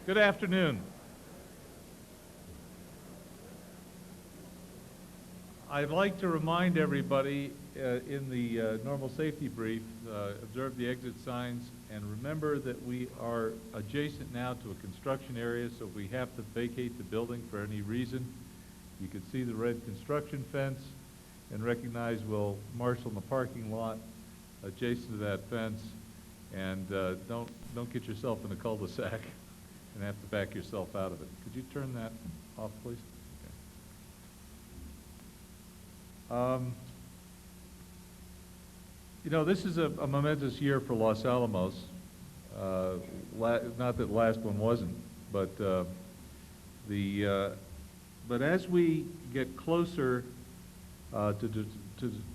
Good afternoon. I'd like to remind everybody in the normal safety brief, observe the exit signs and remember that we are adjacent now to a construction area, so if we have to vacate the building for any reason, you can see the red construction fence and recognize we'll marshal in the parking lot adjacent to that fence, and don't get yourself in a cul-de-sac and have to back yourself out of it. Could you turn that off, please? Okay. You know, this is a momentous year for Los Alamos. Not that the last one wasn't, but but as we get closer to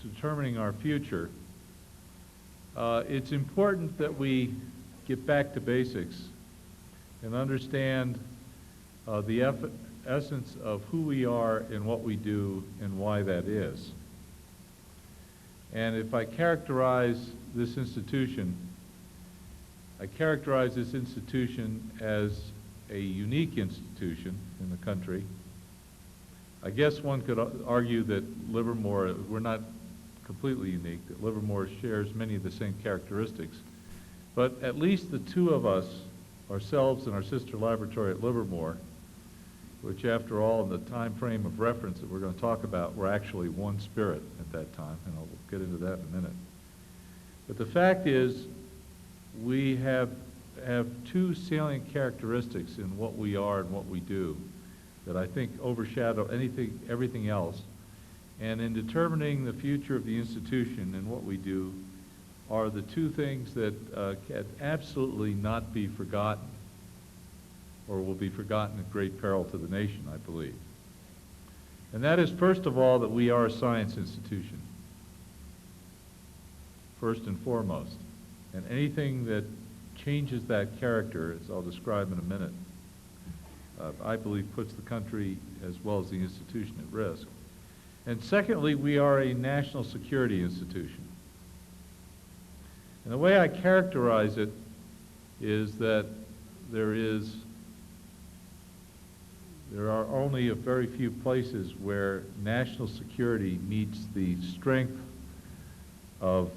determining our future, it's important that we get back to basics and understand the essence of who we are and what we do and why that is. And if I characterize this institution, I characterize this institution as a unique institution in the country. I guess one could argue that Livermore, we're not completely unique, that Livermore shares many of the same characteristics. But at least the two of us, ourselves and our sister laboratory at Livermore, which after all in the time frame of reference that we're going to talk about, were actually one spirit at that time, and I'll get into that in a minute. But the fact is, we have two salient characteristics in what we are and what we do that I think overshadow everything else. And in determining the future of the institution and what we do are the two things that can absolutely not be forgotten, or will be forgotten at great peril to the nation, I believe. And that is, first of all, that we are a science institution, first and foremost. And anything that changes that character, as I'll describe in a minute, I believe puts the country as well as the institution at risk. And secondly, we are a national security institution. And the way I characterize it is that there are only a very few places where national security meets the strength of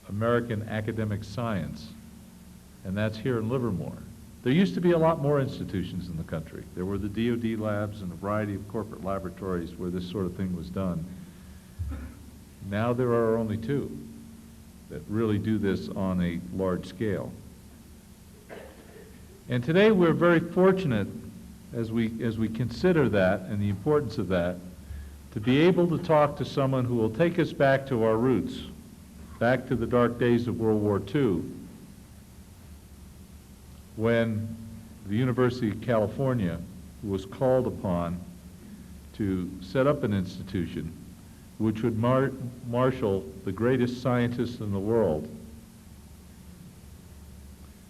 American academic science, and that's here in Livermore. There used to be a lot more institutions in the country. There were the DoD labs and a variety of corporate laboratories where this sort of thing was done. Now there are only two that really do this on a large scale. And today we're very fortunate, as we consider that and the importance of that, to be able to talk to someone who will take us back to our roots, back to the dark days of World War II, when the University of California was called upon to set up an institution which would marshal the greatest scientists in the world,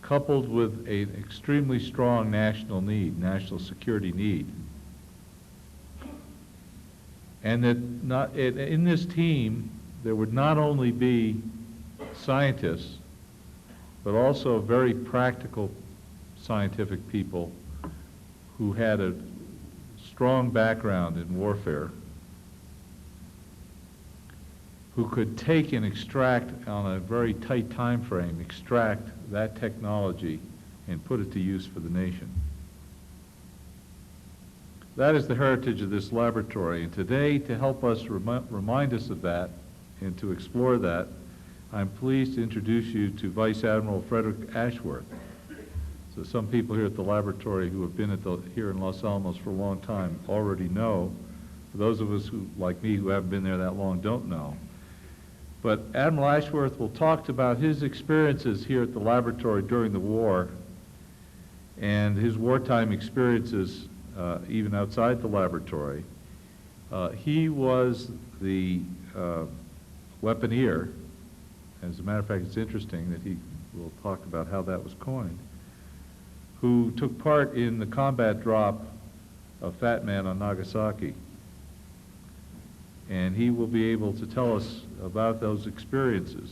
coupled with an extremely strong national need, national security need. And that in this team, there would not only be scientists, but also very practical scientific people who had a strong background in warfare, who could take and extract on a very tight time frame, extract that technology and put it to use for the nation. That is the heritage of this laboratory, and today, to help us remind us of that and to explore that, I'm pleased to introduce you to Vice Admiral Fredrick Ashworth. So some people here at the laboratory who have been here in Los Alamos for a long time already know. For those of us who, like me, who haven't been there that long, don't know. But Admiral Ashworth will talk about his experiences here at the laboratory during the war and his wartime experiences even outside the laboratory. He was the weaponeer. As a matter of fact, it's interesting that he will talk about how that was coined, who took part in the combat drop of Fat Man on Nagasaki. And he will be able to tell us about those experiences.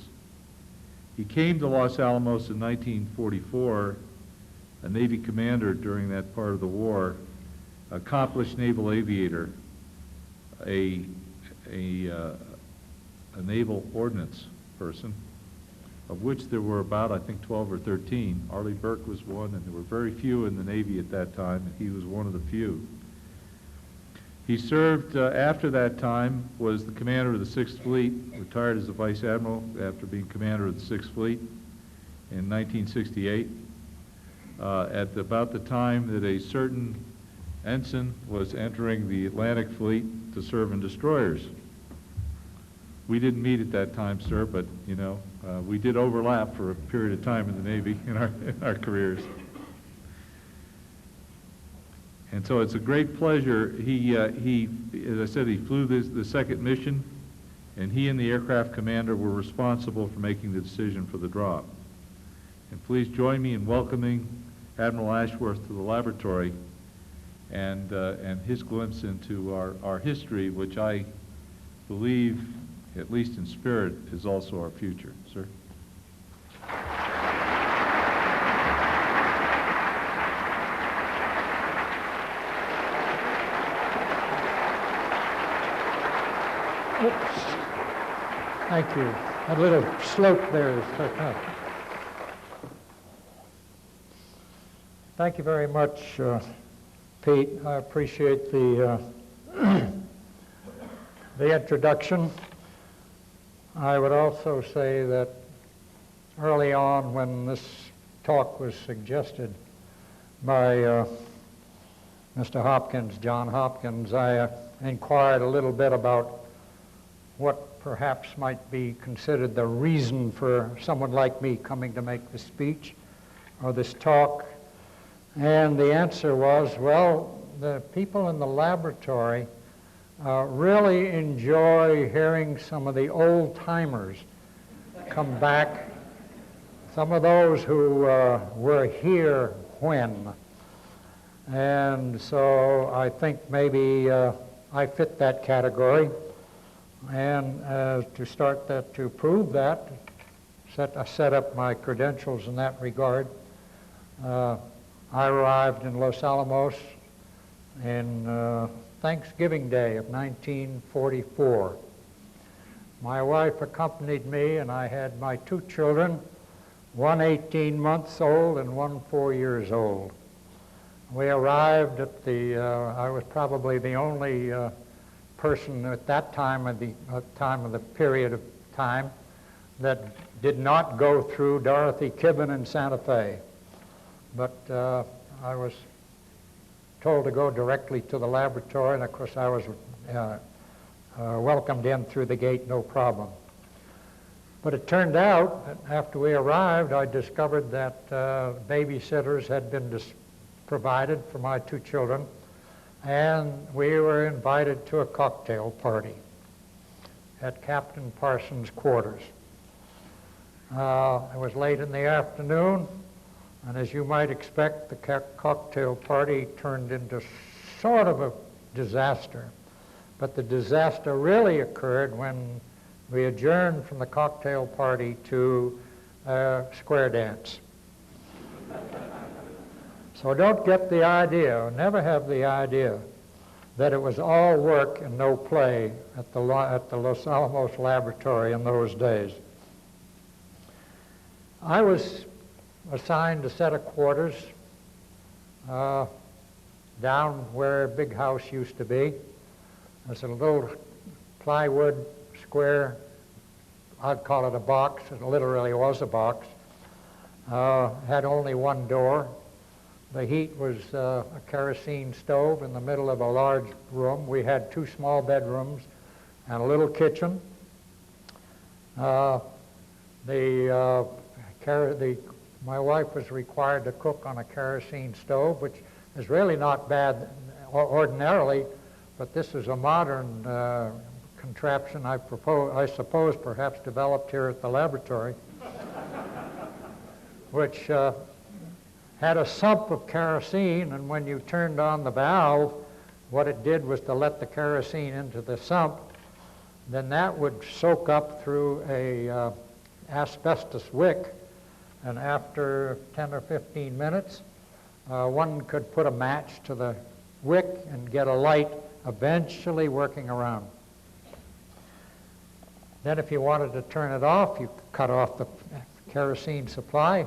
He came to Los Alamos in 1944 a Navy commander during that part of the war, accomplished naval aviator, a naval ordnance person, of which there were about, I think, 12 or 13. Arleigh Burke was one, and there were very few in the Navy at that time, and he was one of the few. He served, after that time, was the commander of the 6th Fleet, retired as a Vice Admiral after being commander of the 6th Fleet in 1968, at about the time that a certain ensign was entering the Atlantic Fleet to serve in destroyers. We didn't meet at that time, sir, but, you know, we did overlap for a period of time in the Navy in our careers. And so it's a great pleasure. He as I said, he flew the second mission, and he and the aircraft commander were responsible for making the decision for the drop. And please join me in welcoming Admiral Ashworth to the laboratory and his glimpse into our history, which I believe, at least in spirit, is also our future. Sir? Oops. Thank you. That little slope there is so tough. Thank you very much, Pete. I appreciate the introduction. I would also say that early on when this talk was suggested by Mr. Hopkins, John Hopkins, I inquired a little bit about what perhaps might be considered the reason for someone like me coming to make this speech or this talk. And the answer was, well, the people in the laboratory really enjoy hearing some of the old-timers come back, some of those who were here when. And so I think maybe I fit that category. And to prove that, I set up my credentials in that regard. I arrived in Los Alamos in Thanksgiving Day of 1944. My wife accompanied me, and I had my two children, one 18 months old and one 4 years old. We arrived at I was probably the only person at that time of the period of time that did not go through Dorothy Kibben in Santa Fe. But I was told to go directly to the laboratory, and of course I was welcomed in through the gate, no problem. But it turned out that after we arrived, I discovered that babysitters had been provided for my two children, and we were invited to a cocktail party at Captain Parsons' quarters. It was late in the afternoon, and as you might expect, the cocktail party turned into sort of a disaster. But the disaster really occurred when we adjourned from the cocktail party to a square dance. So don't get the idea, never have the idea, that it was all work and no play at the Los Alamos laboratory in those days. I was assigned a set of quarters down where a big house used to be. There's a little plywood square, I'd call it a box, it literally was a box. Had only one door. The heat was a kerosene stove in the middle of a large room. We had two small bedrooms and a little kitchen. My wife was required to cook on a kerosene stove, which is really not bad ordinarily, but this is a modern contraption, I suppose perhaps developed here at the laboratory, which had a sump of kerosene, and when you turned on the valve, what it did was to let the kerosene into the sump. Then that would soak up through a asbestos wick, and after 10 or 15 minutes, one could put a match to the wick and get a light eventually working around. Then if you wanted to turn it off, you cut off the kerosene supply,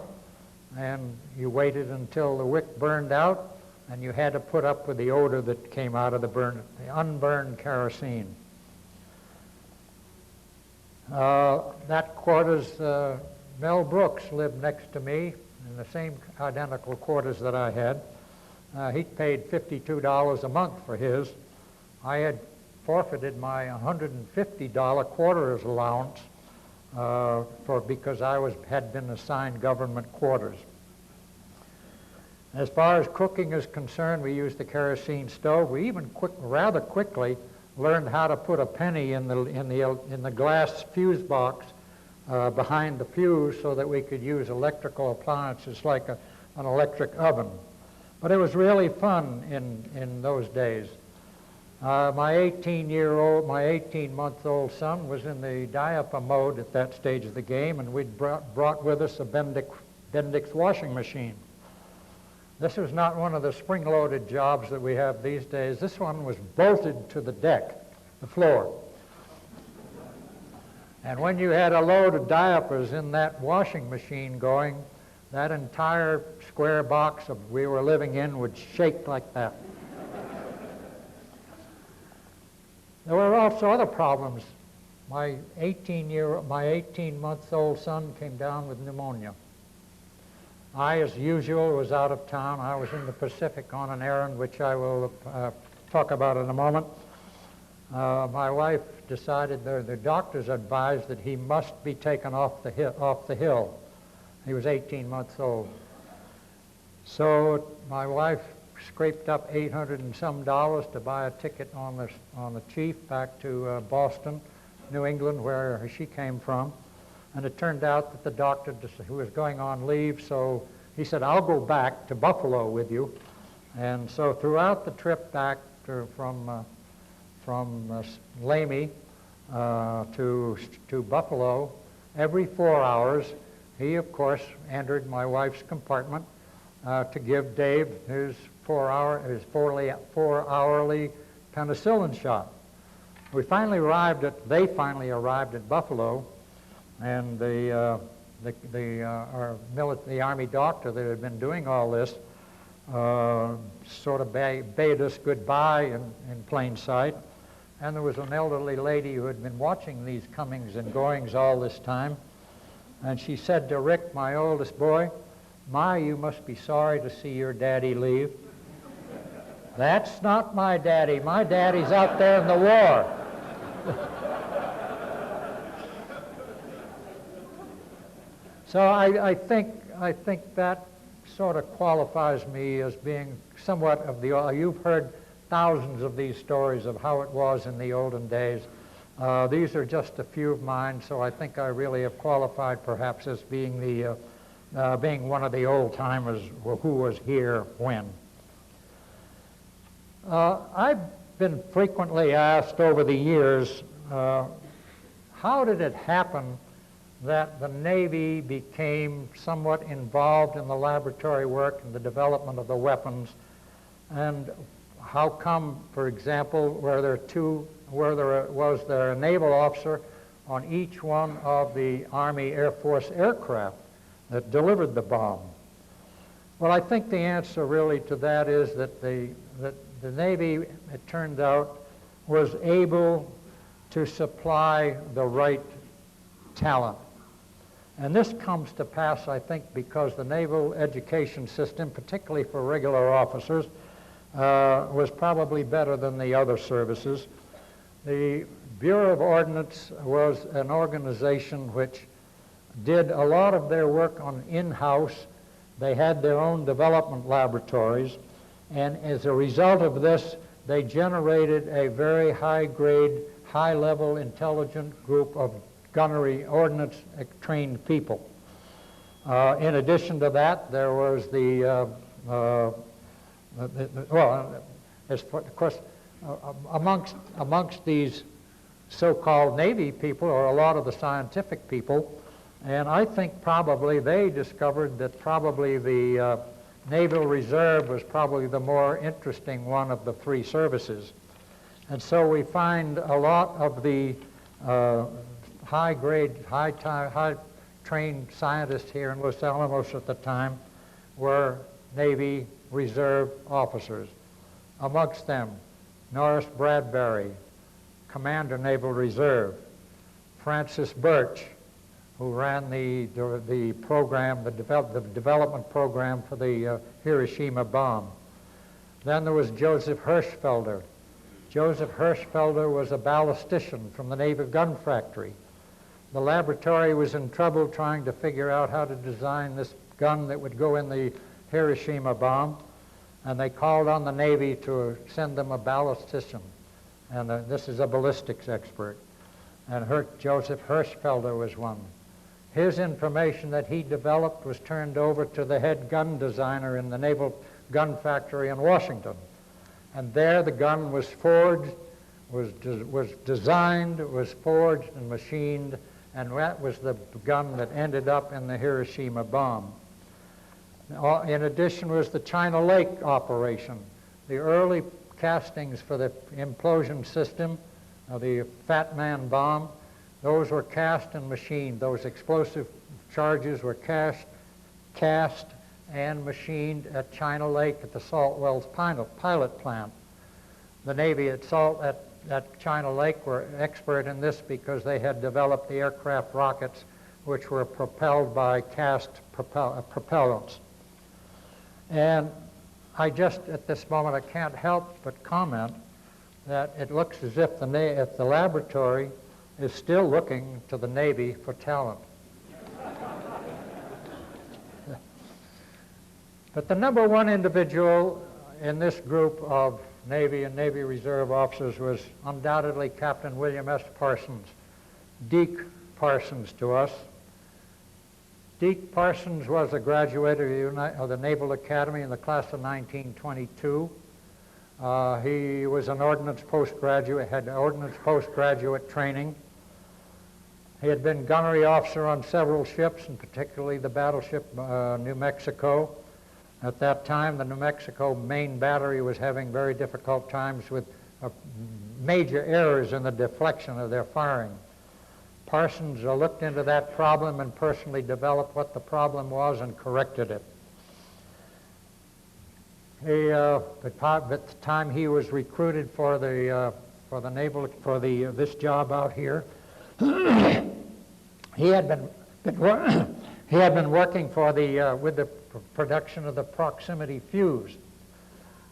and you waited until the wick burned out, and you had to put up with the odor that came out of the unburned kerosene. That quarters, Mel Brooks lived next to me in the same identical quarters that I had. He paid $52 a month for his. I had forfeited my $150 quarters allowance because I had been assigned government quarters. As far as cooking is concerned, we used the kerosene stove. We even rather quickly learned how to put a penny in the glass fuse box behind the fuse so that we could use electrical appliances like an electric oven. But it was really fun in those days. My 18-month-old son was in the diaper mode at that stage of the game, and we'd brought with us a Bendix washing machine. This was not one of the spring-loaded jobs that we have these days. This one was bolted to the deck, the floor. And when you had a load of diapers in that washing machine going, that entire square box we were living in would shake like that. There were also other problems. My 18-month-old son came down with pneumonia. I, as usual, was out of town. I was in the Pacific on an errand, which I will talk about in a moment. My wife decided, the doctors advised that he must be taken off the hill. He was 18 months old. So my wife scraped up $800 and some to buy a ticket on the Chief back to Boston, New England, where she came from. And it turned out that the doctor who was going on leave, so he said, "I'll go back to Buffalo with you." And so throughout the trip back from Lamy to Buffalo, every 4 hours, he, of course, entered my wife's compartment to give Dave his 4-hourly penicillin shot. They finally arrived at Buffalo, and the Army doctor that had been doing all this sort of bade us goodbye in plain sight. And there was an elderly lady who had been watching these comings and goings all this time. And she said to Rick, my oldest boy, "My, you must be sorry to see your daddy leave." "That's not my daddy. My daddy's out there in the war." So I think that sort of qualifies me as being somewhat of you've heard thousands of these stories of how it was in the olden days. These are just a few of mine, so I think I really have qualified perhaps as being being one of the old-timers who was here when. I've been frequently asked over the years, how did it happen that the Navy became somewhat involved in the laboratory work and the development of the weapons, and how come, for example, where there was a naval officer on each one of the Army Air Force aircraft that delivered the bomb? Well, I think the answer really to that is that the Navy, it turned out, was able to supply the right talent. And this comes to pass, I think, because the naval education system, particularly for regular officers, was probably better than the other services. The Bureau of Ordnance was an organization which did a lot of their work on in-house. They had their own development laboratories, and as a result of this, they generated a very high-grade, high-level, intelligent group of gunnery ordnance-trained people. In addition to that, there was of course, amongst these so-called Navy people are a lot of the scientific people, and I think probably they discovered that probably the Naval Reserve was probably the more interesting one of the three services. And so we find a lot of the high-grade, high-trained scientists here in Los Alamos at the time were Navy Reserve officers. Amongst them, Norris Bradbury, Commander Naval Reserve, Francis Birch, who ran the program, the development program for the Hiroshima bomb. Then there was Joseph Hirschfelder. Joseph Hirschfelder was a ballistician from the Naval Gun Factory. The laboratory was in trouble trying to figure out how to design this gun that would go in the Hiroshima bomb, and they called on the Navy to send them a ballistician. And this is a ballistics expert. And Joseph Hirschfelder was one. His information that he developed was turned over to the head gun designer in the Naval Gun Factory in Washington. And there the gun was forged, was designed, was forged and machined, and that was the gun that ended up in the Hiroshima bomb. In addition was the China Lake operation. The early castings for the implosion system, the Fat Man bomb, those were cast and machined. Those explosive charges were cast and machined at China Lake at the Salt Wells pilot plant. The Navy at China Lake were expert in this because they had developed the aircraft rockets which were propelled by cast propellants. And I just, at this moment, I can't help but comment that it looks as if the laboratory is still looking to the Navy for talent. But the number one individual in this group of Navy and Navy Reserve officers was undoubtedly Captain William S. Parsons, Deke Parsons to us. Deke Parsons was a graduate of the Naval Academy in the class of 1922. He was an ordnance postgraduate, had ordnance postgraduate training. He had been gunnery officer on several ships, and particularly the battleship New Mexico. At that time, the New Mexico main battery was having very difficult times with major errors in the deflection of their firing. Parsons looked into that problem and personally developed what the problem was and corrected it. At the time he was recruited for the naval this job out here, he had been working for with the production of the proximity fuse.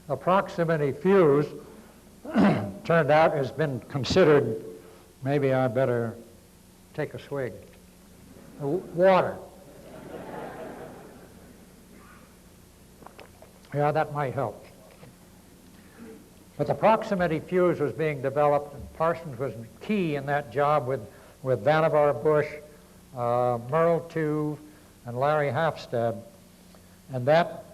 The proximity fuse turned out has been considered, maybe I better take a swig. Water. Yeah, that might help. But the proximity fuse was being developed, and Parsons was key in that job with Vannevar Bush, Merle Tuve, and Larry Hafstad. And that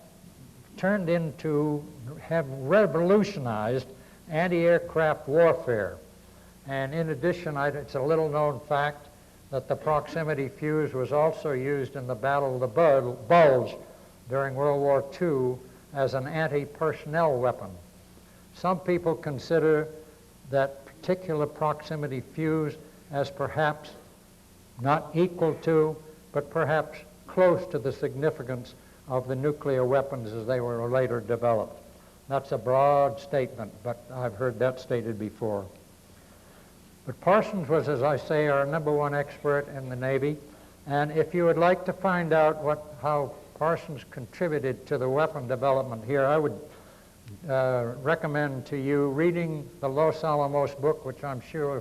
turned into, have revolutionized anti-aircraft warfare. And in addition, it's a little-known fact that the proximity fuse was also used in the Battle of the Bulge during World War II as an anti-personnel weapon. Some people consider that particular proximity fuse as perhaps not equal to, but perhaps close to the significance of the nuclear weapons as they were later developed. That's a broad statement, but I've heard that stated before. But Parsons was, as I say, our number one expert in the Navy. And if you would like to find out how Parsons contributed to the weapon development here, I would recommend to you reading the Los Alamos book, which I'm sure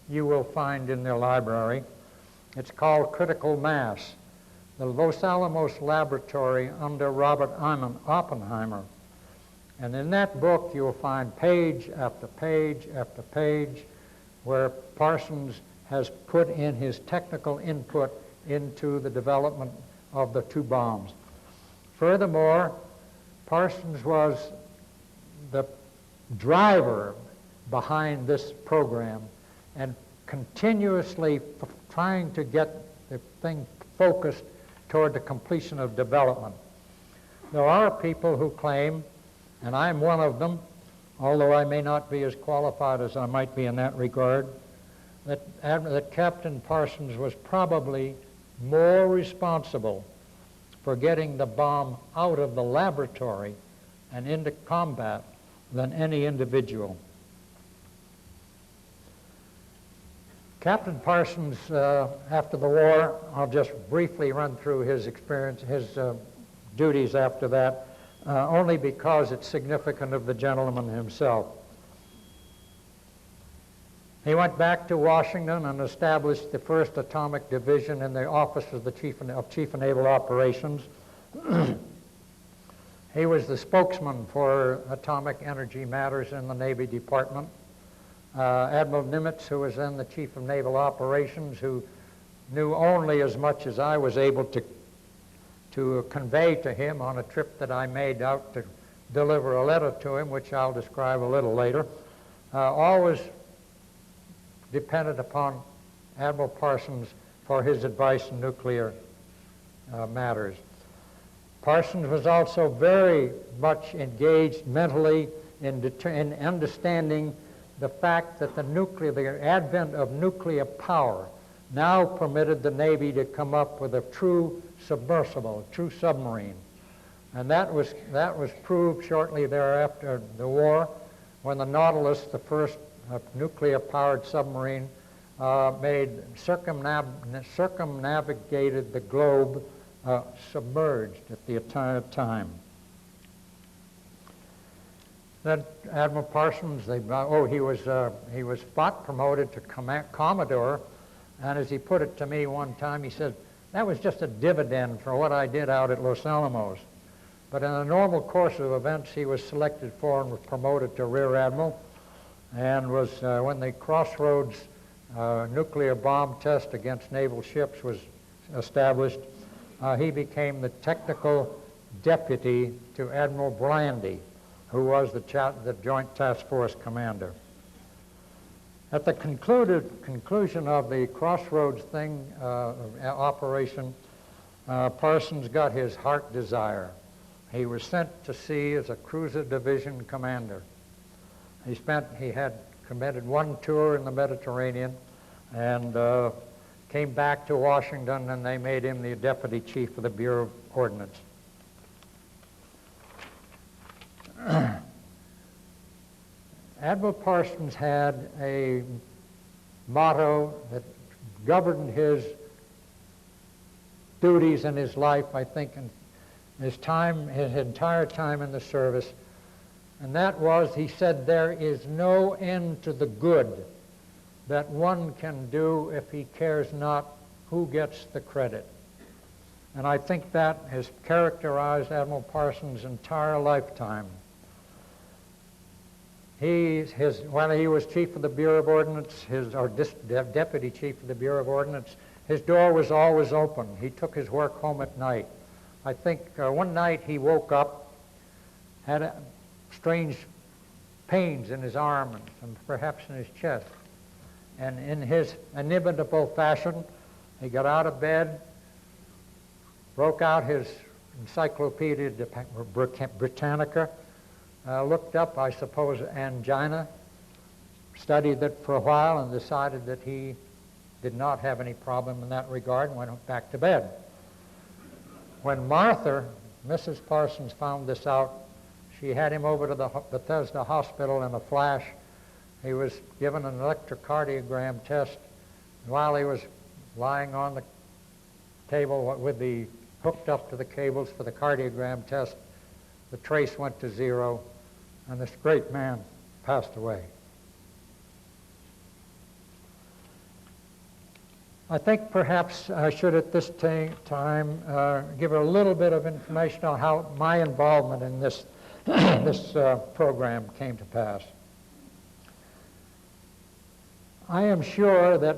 you will find in their library. It's called Critical Mass, the Los Alamos Laboratory under Robert Oppenheimer. And in that book, you will find page after page after page where Parsons has put in his technical input into the development of the two bombs. Furthermore, Parsons was the driver behind this program and continuously trying to get the thing focused toward the completion of development. There are people who claim, and I'm one of them, although I may not be as qualified as I might be in that regard, that Captain Parsons was probably more responsible for getting the bomb out of the laboratory and into combat than any individual. Captain Parsons, after the war, I'll just briefly run through his experience, his duties after that, only because it's significant of the gentleman himself. He went back to Washington and established the 1st Atomic Division in the Office of the Chief of Naval Operations. He was the spokesman for atomic energy matters in the Navy Department. Admiral Nimitz, who was then the Chief of Naval Operations, who knew only as much as I was able to convey to him on a trip that I made out to deliver a letter to him, which I'll describe a little later, always depended upon Admiral Parsons for his advice in nuclear matters. Parsons was also very much engaged mentally in understanding the fact that the advent of nuclear power now permitted the Navy to come up with a true submersible, a true submarine. And that was proved shortly thereafter the war, when the Nautilus, the first nuclear-powered submarine, circumnavigated the globe submerged at the entire time. Then Admiral Parsons, he was spot promoted to Commodore, and as he put it to me one time, he said, that was just a dividend for what I did out at Los Alamos. But in the normal course of events, he was selected for and was promoted to Rear Admiral, and was, when the Crossroads nuclear bomb test against naval ships was established, he became the technical deputy to Admiral Blandy, who was the Joint Task Force commander. At the conclusion of the Crossroads operation, Parsons got his heart desire. He was sent to sea as a cruiser division commander. He had committed one tour in the Mediterranean and came back to Washington, and they made him the deputy chief of the Bureau of Ordnance. Admiral Parsons had a motto that governed his duties in his life, I think, in his entire time in the service, and that was, he said, there is no end to the good that one can do if he cares not who gets the credit. And I think that has characterized Admiral Parsons' entire lifetime. When he was chief of the Bureau of Ordnance, deputy chief of the Bureau of Ordnance, his door was always open. He took his work home at night. I think one night he woke up, had strange pains in his arm and perhaps in his chest. And in his inimitable fashion, he got out of bed, broke out his Encyclopedia Britannica, looked up, I suppose, angina, studied it for a while, and decided that he did not have any problem in that regard, and went back to bed. When Martha, Mrs. Parsons, found this out, she had him over to the Bethesda Hospital in a flash. He was given an electrocardiogram test. While he was lying on the table hooked up to the cables for the cardiogram test, the trace went to 0, and this great man passed away. I think perhaps I should at this time give a little bit of information on how my involvement in this program came to pass. I am sure that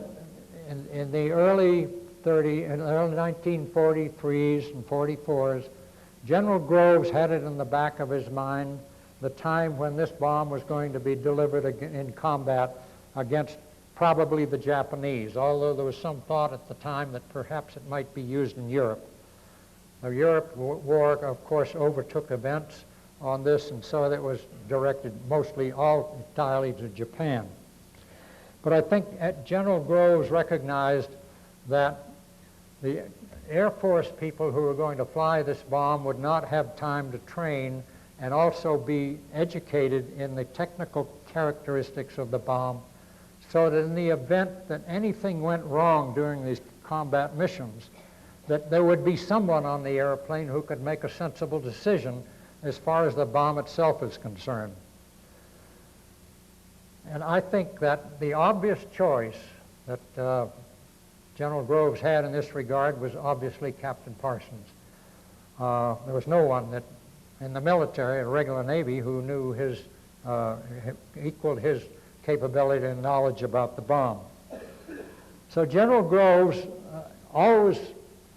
in the early 1943s and 44s, General Groves had it in the back of his mind the time when this bomb was going to be delivered in combat against probably the Japanese, although there was some thought at the time that perhaps it might be used in Europe. The Europe War, of course, overtook events on this, and so that was directed mostly all entirely to Japan. But I think General Groves recognized that the Air Force people who were going to fly this bomb would not have time to train and also be educated in the technical characteristics of the bomb, so that in the event that anything went wrong during these combat missions, that there would be someone on the airplane who could make a sensible decision as far as the bomb itself is concerned. And I think that the obvious choice that General Groves had in this regard was obviously Captain Parsons. There was no one that in the military, the regular Navy, who knew his, equaled his capability and knowledge about the bomb. So General Groves always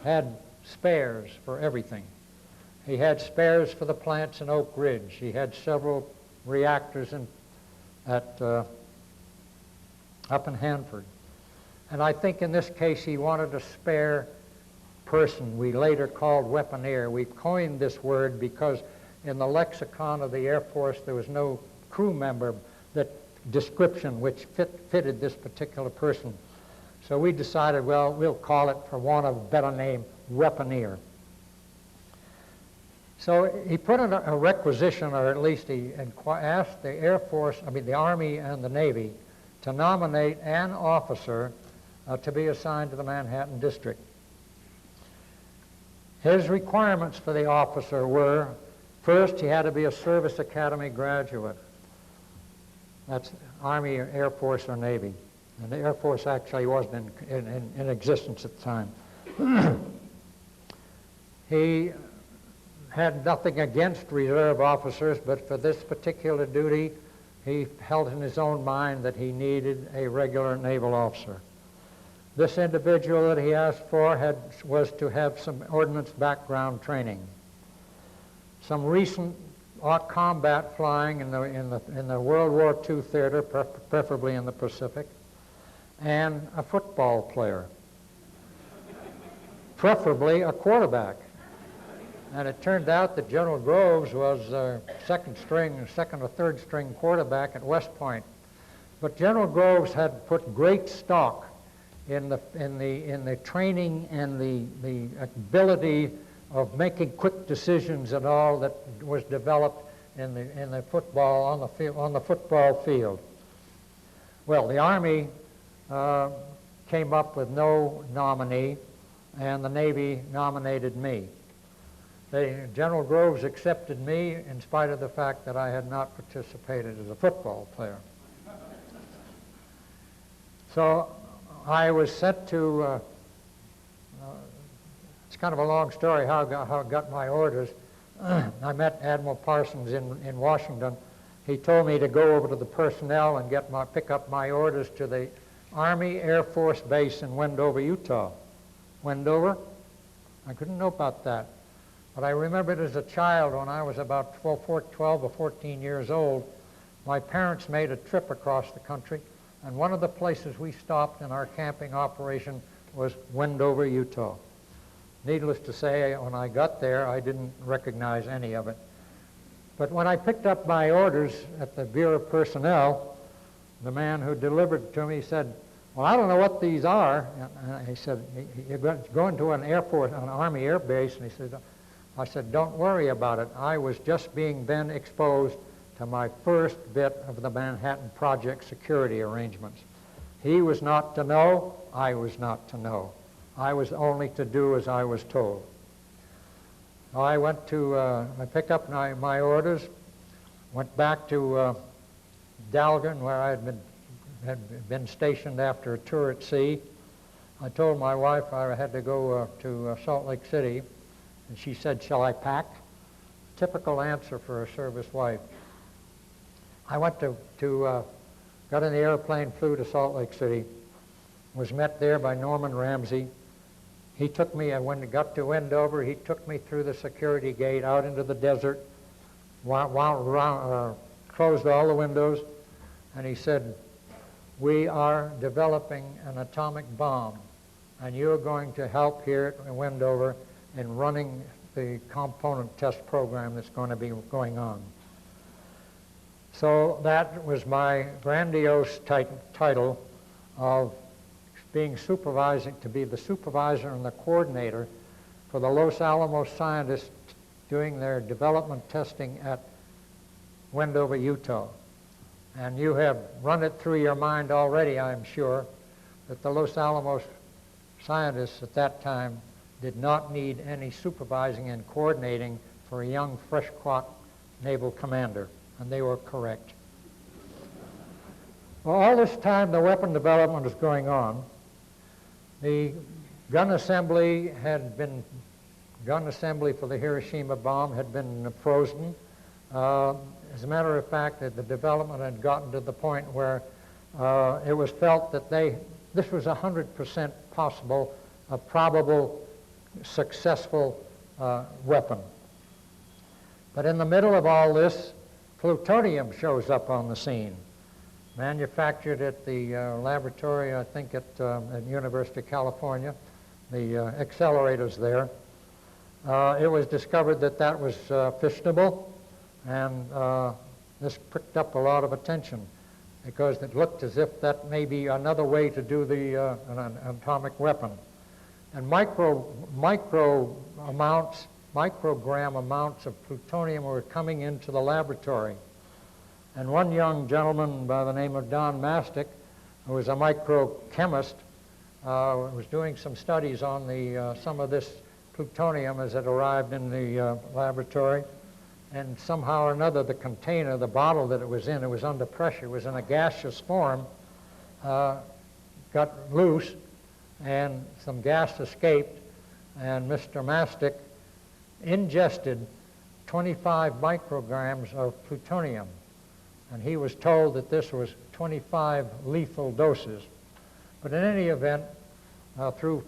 had spares for everything. He had spares for the plants in Oak Ridge. He had several reactors up in Hanford. And I think in this case he wanted a spare person we later called weaponeer. We coined this word because in the lexicon of the Air Force there was no crew member that description which fitted this particular person. So we decided, well, we'll call it, for want of a better name, weaponeer. So he put in a requisition, or at least he asked the Air Force, the Army and the Navy to nominate an officer to be assigned to the Manhattan District. His requirements for the officer were, first, he had to be a Service Academy graduate. That's Army, Air Force, or Navy. And the Air Force actually wasn't in existence at the time. He had nothing against reserve officers, but for this particular duty, he held in his own mind that he needed a regular naval officer. This individual that he asked for was to have some ordnance background training, some recent combat flying in the World War II theater, preferably in the Pacific, and a football player, preferably a quarterback. And it turned out that General Groves was a second or third string quarterback at West Point. But General Groves had put great stock in the training and the ability of making quick decisions and all that was developed in the football on the football field. Well, the Army came up with no nominee, and the Navy nominated me. General Groves accepted me in spite of the fact that I had not participated as a football player. So I was sent to, it's kind of a long story how I got my orders. I met Admiral Parsons in Washington. He told me to go over to the personnel and pick up my orders to the Army Air Force Base in Wendover, Utah. Wendover? I couldn't know about that. But I remembered as a child when I was about 12 or 14 years old, my parents made a trip across the country, and one of the places we stopped in our camping operation was Wendover, Utah. Needless to say, when I got there, I didn't recognize any of it. But when I picked up my orders at the Bureau of Personnel, the man who delivered to me said, "Well, I don't know what these are." And he said, "You're going to an Army Air Base," and he said, I said, "Don't worry about it. I was just being then exposed to my first bit of the Manhattan Project security arrangements. He was not to know, I was not to know. I was only to do as I was told." I went to, I picked up my orders, went back to Dalgan, where I had been stationed after a tour at sea. I told my wife I had to go to Salt Lake City, and she said, "Shall I pack?" Typical answer for a service wife. I went got in the airplane, flew to Salt Lake City, was met there by Norman Ramsey. He took me, when we got to Wendover, he took me through the security gate out into the desert, closed all the windows, and he said, "We are developing an atomic bomb, and you're going to help here at Wendover in running the component test program that's going to be going on. So that was my grandiose title of being to be the supervisor and the coordinator for the Los Alamos scientists doing their development testing at Wendover, Utah. And you have run it through your mind already, I'm sure, that the Los Alamos scientists at that time did not need any supervising and coordinating for a young, fresh-caught naval commander, and they were correct. Well, all this time the weapon development was going on. The gun assembly for the Hiroshima bomb had been frozen. As a matter of fact, the development had gotten to the point where it was felt that this was 100% possible, a probable, successful weapon. But in the middle of all this, plutonium shows up on the scene, manufactured at the laboratory, I think at University of California, the accelerators there. It was discovered that that was fissionable, and this pricked up a lot of attention because it looked as if that may be another way to do an atomic weapon. And microgram amounts of plutonium were coming into the laboratory. And one young gentleman by the name of Don Mastic, who was a microchemist, was doing some studies on some of this plutonium as it arrived in the laboratory. And somehow or another, the container, the bottle that it was under pressure, it was in a gaseous form, got loose, and some gas escaped, and Mr. Mastic ingested 25 micrograms of plutonium. And he was told that this was 25 lethal doses. But in any event, through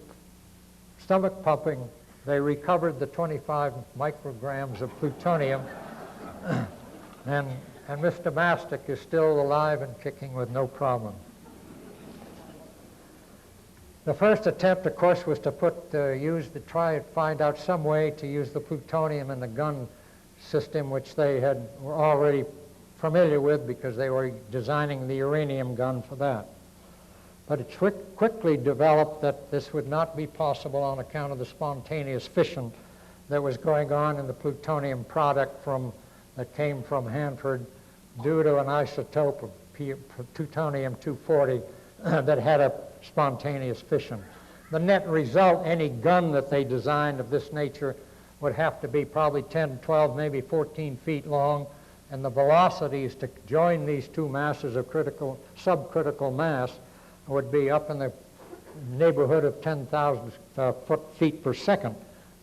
stomach pumping, they recovered the 25 micrograms of plutonium, and Mr. Mastic is still alive and kicking with no problem. The first attempt, of course, was to try and find out some way to use the plutonium in the gun system, which they were already familiar with because they were designing the uranium gun for that. But it quickly developed that this would not be possible on account of the spontaneous fission that was going on in the plutonium product that came from Hanford due to an isotope of plutonium-240 that had a spontaneous fission. The net result, any gun that they designed of this nature would have to be probably 10, 12, maybe 14 feet long, and the velocities to join these two masses of subcritical mass would be up in the neighborhood of 10,000 feet per second.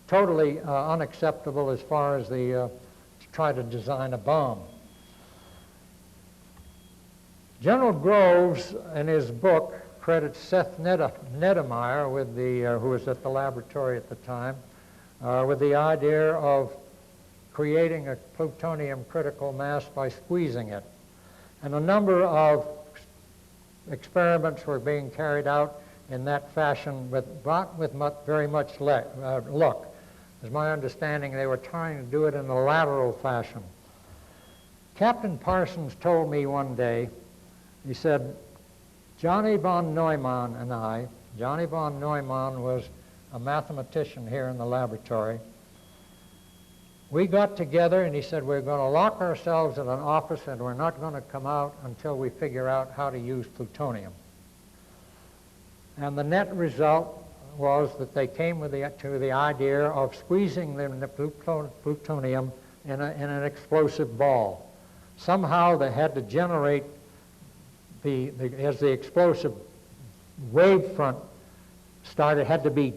Totally unacceptable as far as to try to design a bomb. General Groves, in his book, credits Seth Nedemeyer, who was at the laboratory at the time, with the idea of creating a plutonium critical mass by squeezing it. And a number of experiments were being carried out in that fashion, not with very much luck. As my understanding, they were trying to do it in a lateral fashion. Captain Parsons told me one day, he said, Johnny von Neumann and I, Johnny von Neumann was a mathematician here in the laboratory, we got together and he said, we're going to lock ourselves in an office and we're not going to come out until we figure out how to use plutonium. And the net result was that they came to the idea of squeezing the plutonium in an explosive ball. Somehow they had to generate as the explosive wave front started, had to be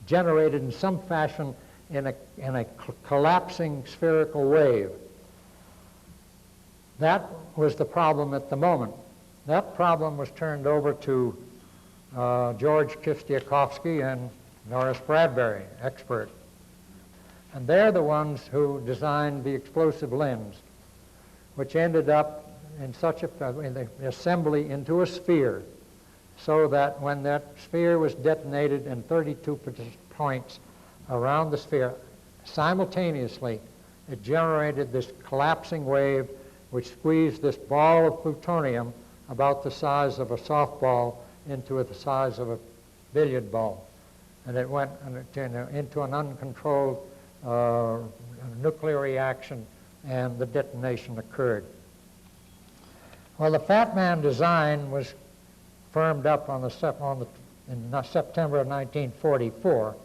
generated in some fashion in a collapsing spherical wave. That was the problem at the moment. That problem was turned over to George Kistiakowsky and Norris Bradbury, expert. And they're the ones who designed the explosive lens, which ended up in the assembly into a sphere, so that when that sphere was detonated in 32 points, around the sphere. Simultaneously, it generated this collapsing wave which squeezed this ball of plutonium about the size of a softball into the size of a billiard ball. And it went into an uncontrolled nuclear reaction, and the detonation occurred. Well, the Fat Man design was firmed up in September of 1944,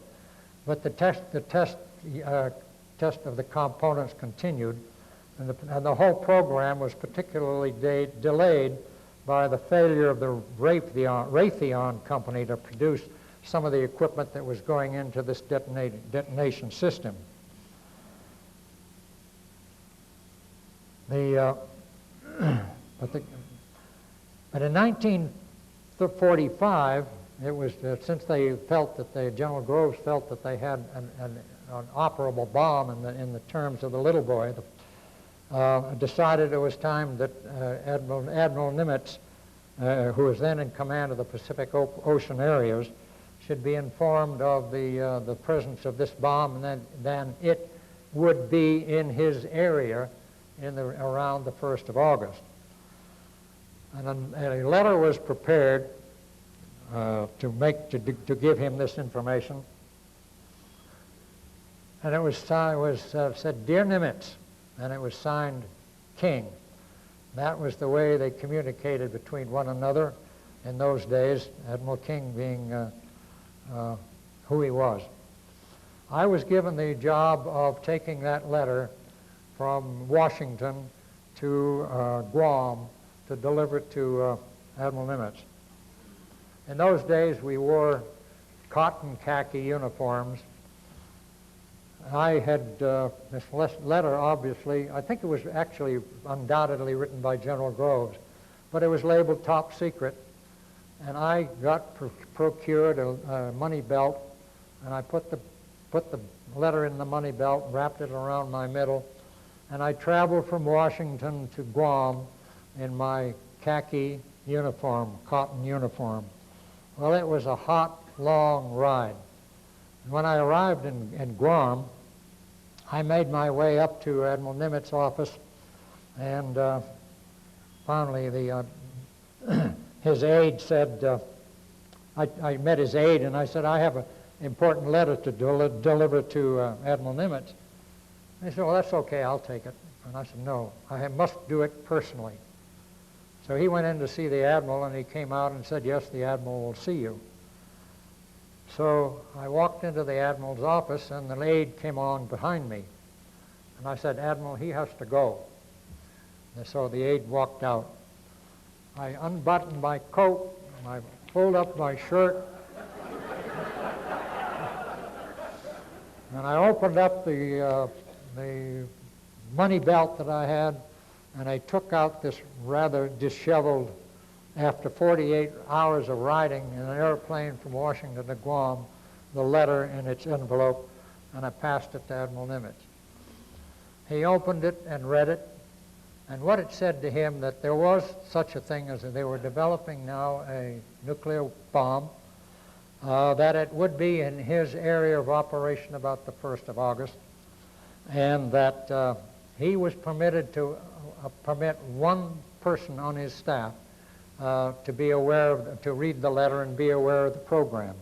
but the test of the components continued, and the whole program was particularly delayed by the failure of the Raytheon company to produce some of the equipment that was going into this detonation system. But in 1945, it was since they felt that General Groves felt that they had an operable bomb in the terms of the little boy, decided it was time that Admiral Nimitz, who was then in command of the Pacific Ocean areas, should be informed of the presence of this bomb, and then it would be in his area around the 1st of August. And a letter was prepared to give him this information, and it was said, "Dear Nimitz," and it was signed King. That was the way they communicated between one another in those days, Admiral King being who he was. I was given the job of taking that letter from Washington to Guam to deliver it to Admiral Nimitz. In those days, we wore cotton khaki uniforms. I had this letter, obviously, I think it was actually undoubtedly written by General Groves, but it was labeled top secret. And I got procured a money belt, and I put the letter in the money belt, wrapped it around my middle, and I traveled from Washington to Guam in my khaki uniform, cotton uniform. Well, it was a hot, long ride. When I arrived in Guam, I made my way up to Admiral Nimitz's office, and finally his aide said, I met his aide, and I said, "I have an important letter to deliver to Admiral Nimitz." And he said, "Well, that's okay, I'll take it." And I said, "No, I must do it personally." So he went in to see the Admiral, and he came out and said, "Yes, the Admiral will see you." So I walked into the Admiral's office, and the aide came on behind me. And I said, "Admiral, he has to go." And so the aide walked out. I unbuttoned my coat, and I pulled up my shirt, and I opened up the money belt that I had, and I took out this rather disheveled, after 48 hours of riding in an airplane from Washington to Guam, the letter in its envelope, and I passed it to Admiral Nimitz. He opened it and read it, and what it said to him, that there was such a thing as they were developing now a nuclear bomb, that it would be in his area of operation about the 1st of August, and that he was permitted to permit one person on his staff to be aware of, to read the letter and be aware of the program.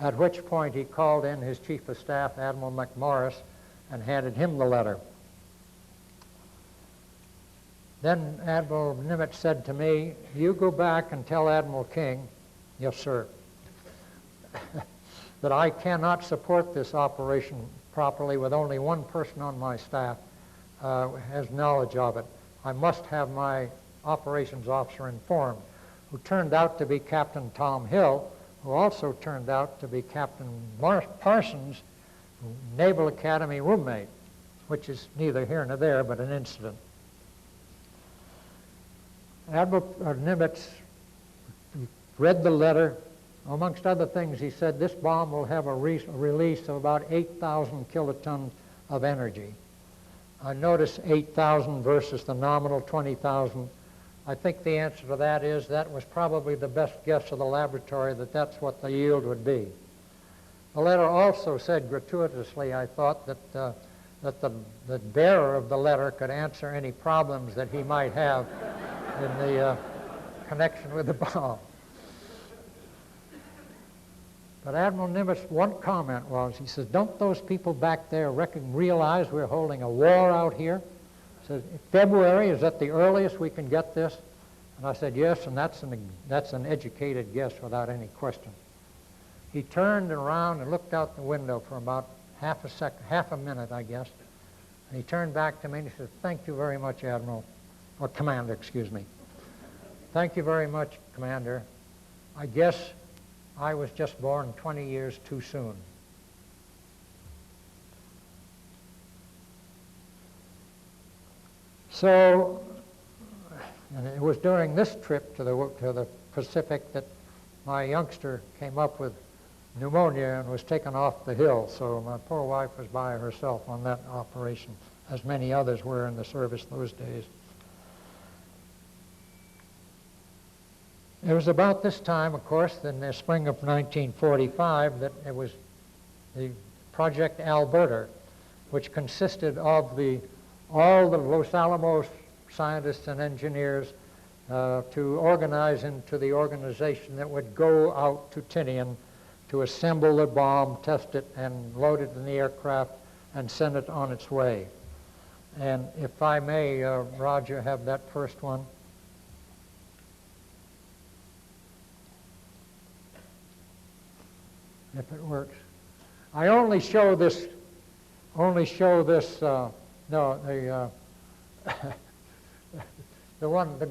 At which point he called in his Chief of Staff, Admiral McMorris, and handed him the letter. Then Admiral Nimitz said to me, "You go back and tell Admiral King," "Yes, sir," "that I cannot support this operation properly with only one person on my staff has knowledge of it. I must have my operations officer informed," who turned out to be Captain Tom Hill, who also turned out to be Captain Parsons' Naval Academy roommate, which is neither here nor there, but an incident. Admiral Nimitz read the letter. Amongst other things, he said, "This bomb will have a release of about 8,000 kilotons of energy." I noticed 8,000 versus the nominal 20,000. I think the answer to that is that was probably the best guess of the laboratory, that that's what the yield would be. The letter also said gratuitously, I thought, that the bearer of the letter could answer any problems that he might have in the connection with the bomb. But Admiral Nimitz, one comment was, he says, don't those people back there realize we're holding a war out here? He says, February, is that the earliest we can get this? And I said, yes, and that's an educated guess without any question. He turned around and looked out the window for about half a minute, I guess. And he turned back to me and he said, thank you very much, Admiral, or Commander, excuse me. Thank you very much, Commander. I guess I was just born 20 years too soon. So, and it was during this trip to the Pacific that my youngster came up with pneumonia and was taken off the hill. So my poor wife was by herself on that operation, as many others were in the service those days. It was about this time, of course, in the spring of 1945, that it was the Project Alberta, which consisted of all the Los Alamos scientists and engineers to organize into the organization that would go out to Tinian to assemble the bomb, test it, and load it in the aircraft and send it on its way. And if I may, Roger, have that first one. If it works. I only show this, the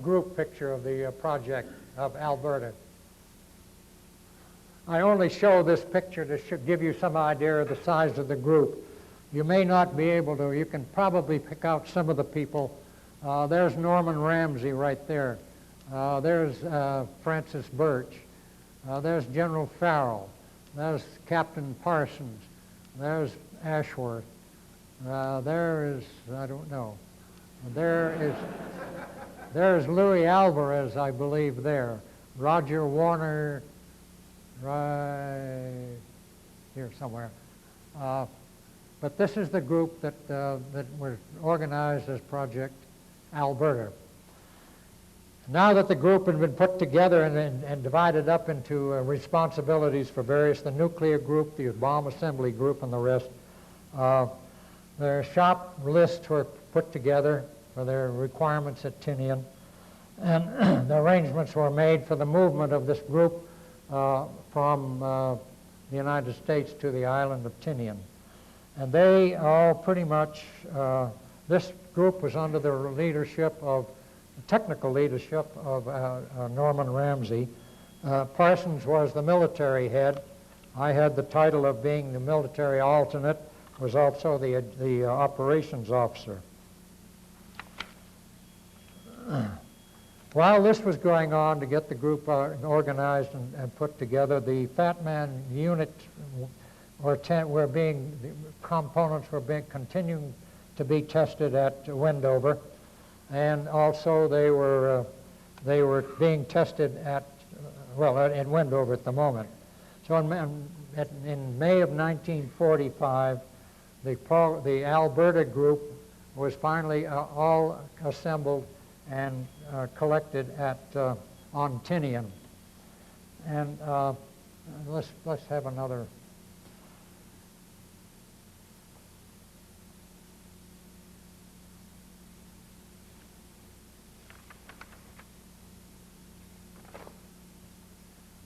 group picture of the project of Alberta. I only show this picture to give you some idea of the size of the group. You may not be able to, you can probably pick out some of the people. There's Norman Ramsey right there. There's Francis Birch. There's General Farrell. There's Captain Parsons. There's Ashworth. There is, I don't know. There's Louis Alvarez, I believe, there. Roger Warner, right here somewhere. But this is the group that was organized as Project Alberta. Now that the group had been put together and divided up into responsibilities for the nuclear group, the bomb assembly group, and the rest, their shop lists were put together for their requirements at Tinian, and the arrangements were made for the movement of this group from the United States to the island of Tinian. And they all pretty much, this group was under the leadership of, technical leadership of Norman Ramsey. Parsons was the military head. I had the title of being the military alternate, was also the operations officer. While this was going on to get the group organized and put together, the Fat Man unit components were continuing to be tested at Wendover, and also they were being tested at Wendover at the moment. So in May of 1945, the Alberta group was finally all assembled and collected on Tinian. And let's have another.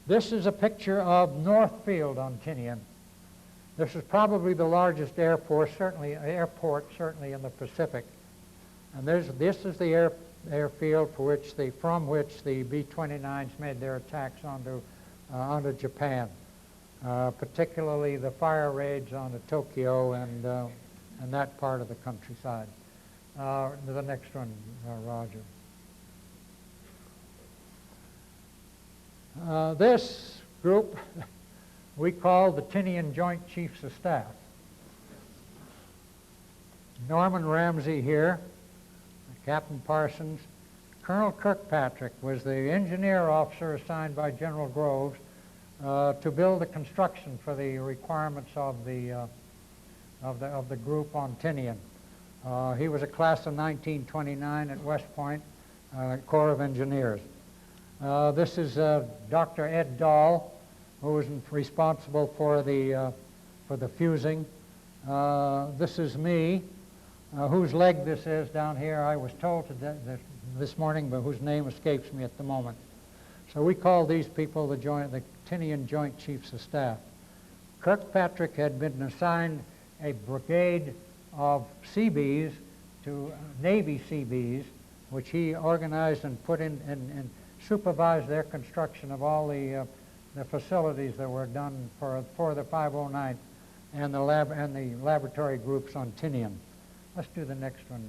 This is a picture of Northfield on Tinian. This is probably the largest airport, certainly in the Pacific. And this is the airfield from which the B-29s made their attacks onto Japan, particularly the fire raids onto Tokyo and that part of the countryside. The next one, Roger. This group we call the Tinian Joint Chiefs of Staff. Norman Ramsey here, Captain Parsons. Colonel Kirkpatrick was the engineer officer assigned by General Groves to build the construction for the requirements of the group on Tinian. He was a class of 1929 at West Point, Corps of Engineers. This is Dr. Ed Dahl, who was responsible for the fusing. This is me, whose leg this is down here. I was told this morning, but whose name escapes me at the moment. So we call these people the Tinian Joint Chiefs of Staff. Kirkpatrick had been assigned a brigade of Seabees to Navy Seabees, which he organized and put in and supervised their construction of all the facilities that were done for the 509th and the laboratory groups on Tinian. Let's do the next one.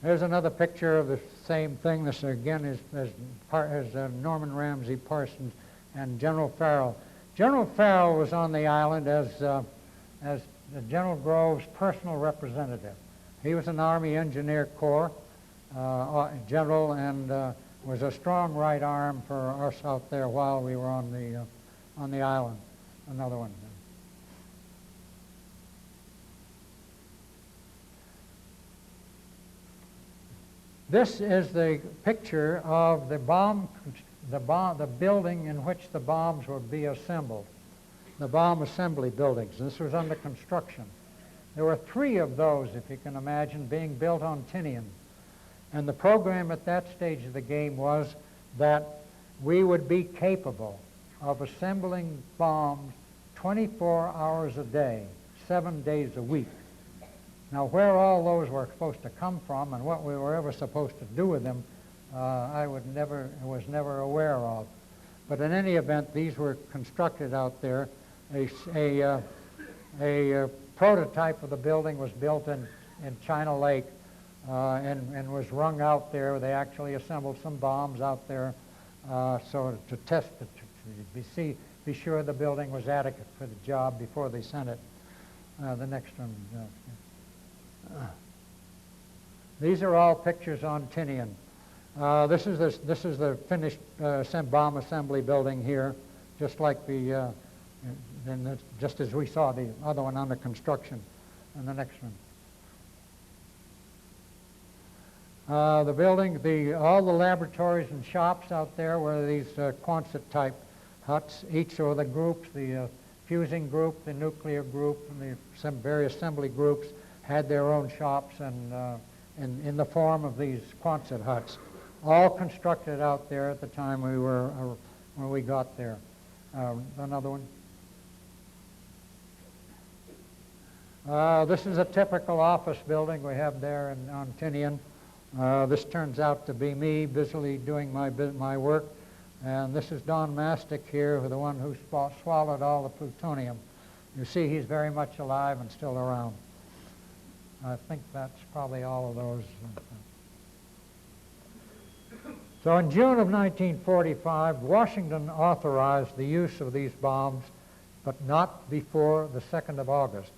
There's another picture of the same thing. This again is Norman Ramsey Parsons and General Farrell. General Farrell was on the island as General Grove's personal representative. He was an Army Engineer Corps general and was a strong right arm for us out there while we were on the island. Another one. This is the picture of the building in which the bombs would be assembled, the bomb assembly buildings. This was under construction. There were 3 of those, if you can imagine, being built on Tinian. And the program at that stage of the game was that we would be capable of assembling bombs 24 hours a day, 7 days a week. Now, where all those were supposed to come from and what we were ever supposed to do with them, I was never aware of. But in any event, these were constructed out there. A prototype of the building was built in China Lake and was rung out there. They actually assembled some bombs out there so to test it, to be sure the building was adequate for the job before they sent it. The next one. These are all pictures on Tinian. This is the finished bomb assembly building here, just like just as we saw the other one under construction. And the next one. The building, all the laboratories and shops out there were these Quonset type huts. Each of the groups, the fusing group, the nuclear group, and some various assembly groups had their own shops and in the form of these Quonset huts, all constructed out there at the time when we got there. Another one. This is a typical office building we have there on Tinian. This turns out to be me busily doing my work, and this is Don Mastic here, the one who swallowed all the plutonium. You see he's very much alive and still around. I think that's probably all of those. So in June of 1945, Washington authorized the use of these bombs, but not before the 2nd of August.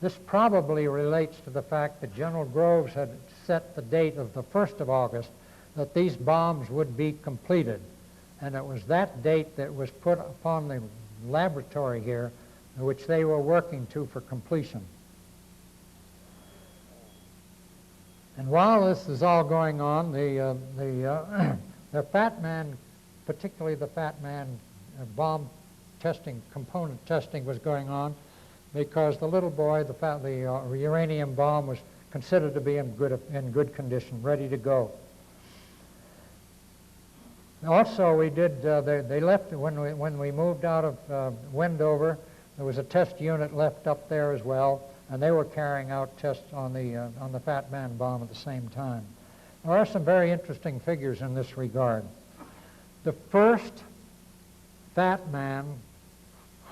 This probably relates to the fact that General Groves had set the date of the 1st of August that these bombs would be completed. And it was that date that was put upon the laboratory here, which they were working to for completion. And while this is all going on, the Fat Man, particularly the Fat Man bomb testing, component testing was going on because the little boy, the uranium bomb was considered to be in good condition, ready to go. Also, we did, they left, when we moved out of Wendover, there was a test unit left up there as well, and they were carrying out tests on the Fat Man bomb at the same time. There are some very interesting figures in this regard. The first Fat Man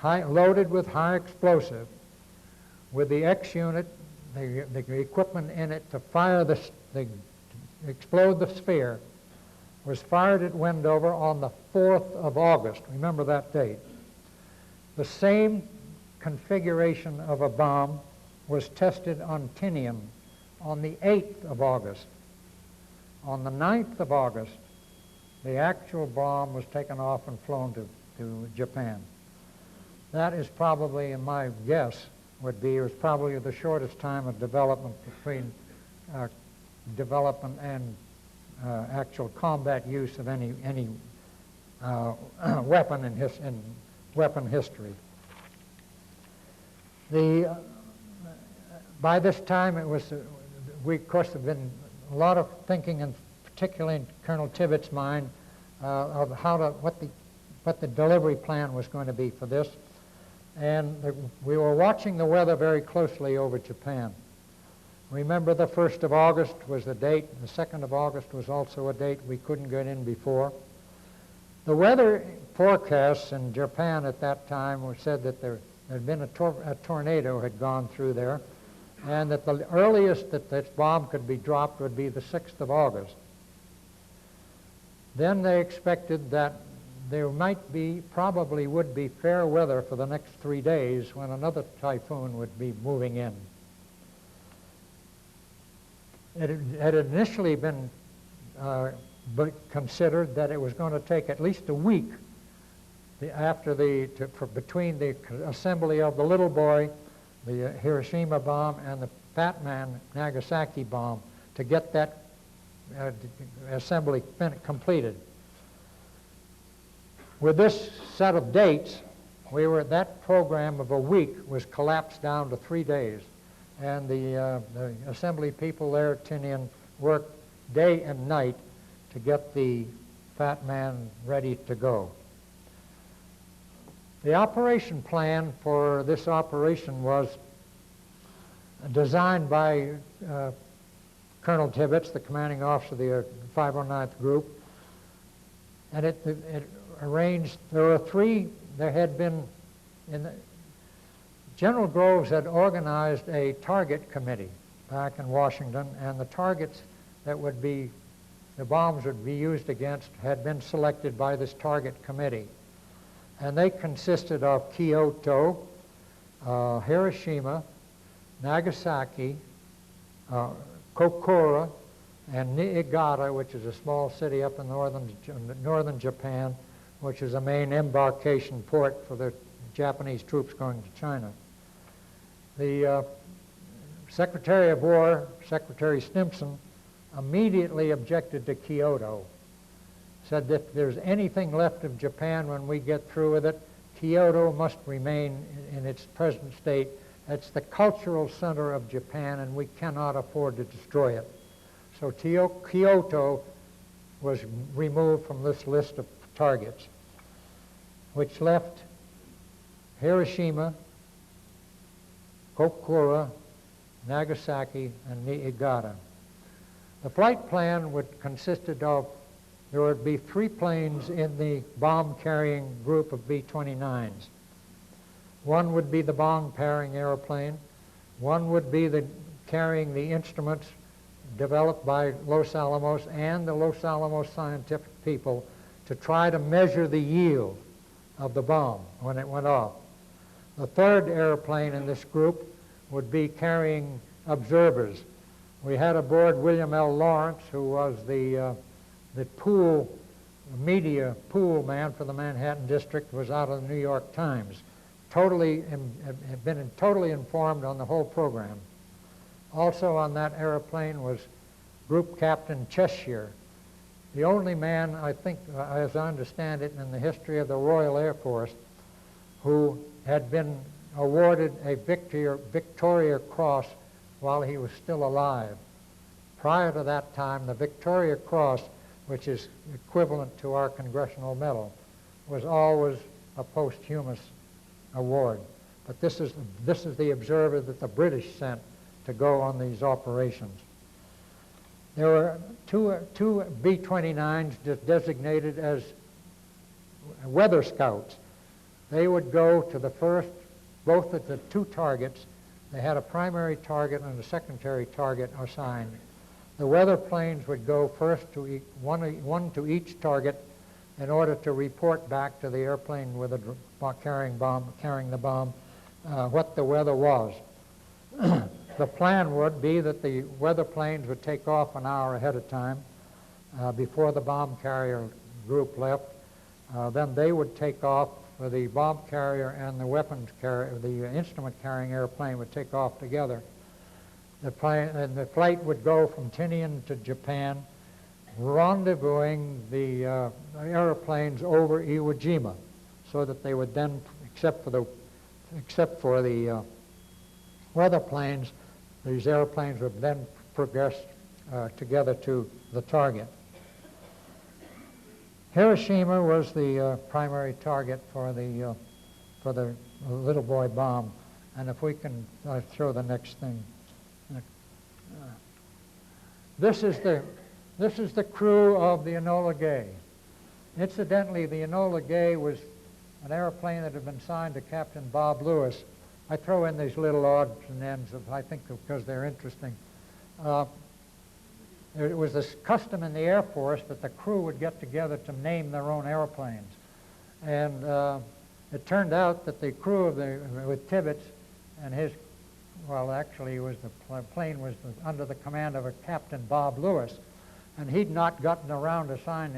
loaded with high explosive, with the X unit, the equipment in it to fire explode the sphere, was fired at Wendover on the 4th of August. Remember that date. The same configuration of a bomb was tested on Tinian on the 8th of August. On the 9th of August, the actual bomb was taken off and flown to Japan. That is probably, in my guess, would be, it was probably the shortest time of development between development and actual combat use of any weapon in weapon history. By this time, it was we of course have been a lot of thinking, and particularly in Colonel Tibbetts' mind, of what the delivery plan was going to be for this, and we were watching the weather very closely over Japan. Remember, the 1st of August was the date. The 2nd of August was also a date we couldn't get in before. The weather forecasts in Japan at that time said that there had been a tornado had gone through there, and that the earliest that this bomb could be dropped would be the 6th of August. Then they expected that there probably would be fair weather for the next 3 days when another typhoon would be moving in. It had initially been considered that it was going to take at least a week between the assembly of the little boy, the Hiroshima bomb, and the Fat Man Nagasaki bomb to get that assembly completed. With this set of dates, that program of a week was collapsed down to 3 days. And the assembly people there at Tinian worked day and night to get the Fat Man ready to go. The operation plan for this operation was designed by Colonel Tibbetts, the commanding officer of the 509th Group, and it arranged, General Groves had organized a target committee back in Washington, and the targets that the bombs would be used against had been selected by this target committee. And they consisted of Kyoto, Hiroshima, Nagasaki, Kokura, and Niigata, which is a small city up in northern Japan, which is a main embarkation port for the Japanese troops going to China. The Secretary of War, Secretary Stimson, immediately objected to Kyoto, said that if there's anything left of Japan when we get through with it, Kyoto must remain in its present state. It's the cultural center of Japan, and we cannot afford to destroy it. So Kyoto was removed from this list of targets, which left Hiroshima, Kokura, Nagasaki, and Niigata. The flight plan consisted of, there would be 3 planes in the bomb-carrying group of B-29s. One would be the bomb-carrying airplane. One would be carrying the instruments developed by Los Alamos and the Los Alamos scientific people to try to measure the yield of the bomb when it went off. The third airplane in this group would be carrying observers. We had aboard William L. Lawrence, who was the media pool man for the Manhattan District, was out of the New York Times. Had been totally informed on the whole program. Also on that airplane was Group Captain Cheshire, the only man, I think, as I understand it, in the history of the Royal Air Force who had been awarded a Victoria Cross while he was still alive. Prior to that time, the Victoria Cross, which is equivalent to our Congressional Medal, was always a posthumous award. But this is the observer that the British sent to go on these operations. There were two B-29s designated as weather scouts. They would go to both of the 2 targets. They had a primary target and a secondary target assigned. The weather planes would go first to one to each target in order to report back to the airplane with carrying the bomb what the weather was. The plan would be that the weather planes would take off an hour ahead of time before the bomb carrier group left. Then they would take off for the bomb carrier and the weapons carrier, the instrument carrying airplane would take off together. The flight would go from Tinian to Japan, rendezvousing the airplanes over Iwo Jima, so that they would then, except for the weather planes, these airplanes would then progress together to the target. Hiroshima was the primary target for the little boy bomb, and if we can throw the next thing. This is the crew of the Enola Gay. Incidentally, the Enola Gay was an airplane that had been signed to Captain Bob Lewis. I throw in these little odds and ends, I think, because they're interesting. It was this custom in the Air Force that the crew would get together to name their own airplanes. And it turned out that the crew with Tibbets and his, well, actually, the plane was under the command of a Captain Bob Lewis, and he'd not gotten around to sign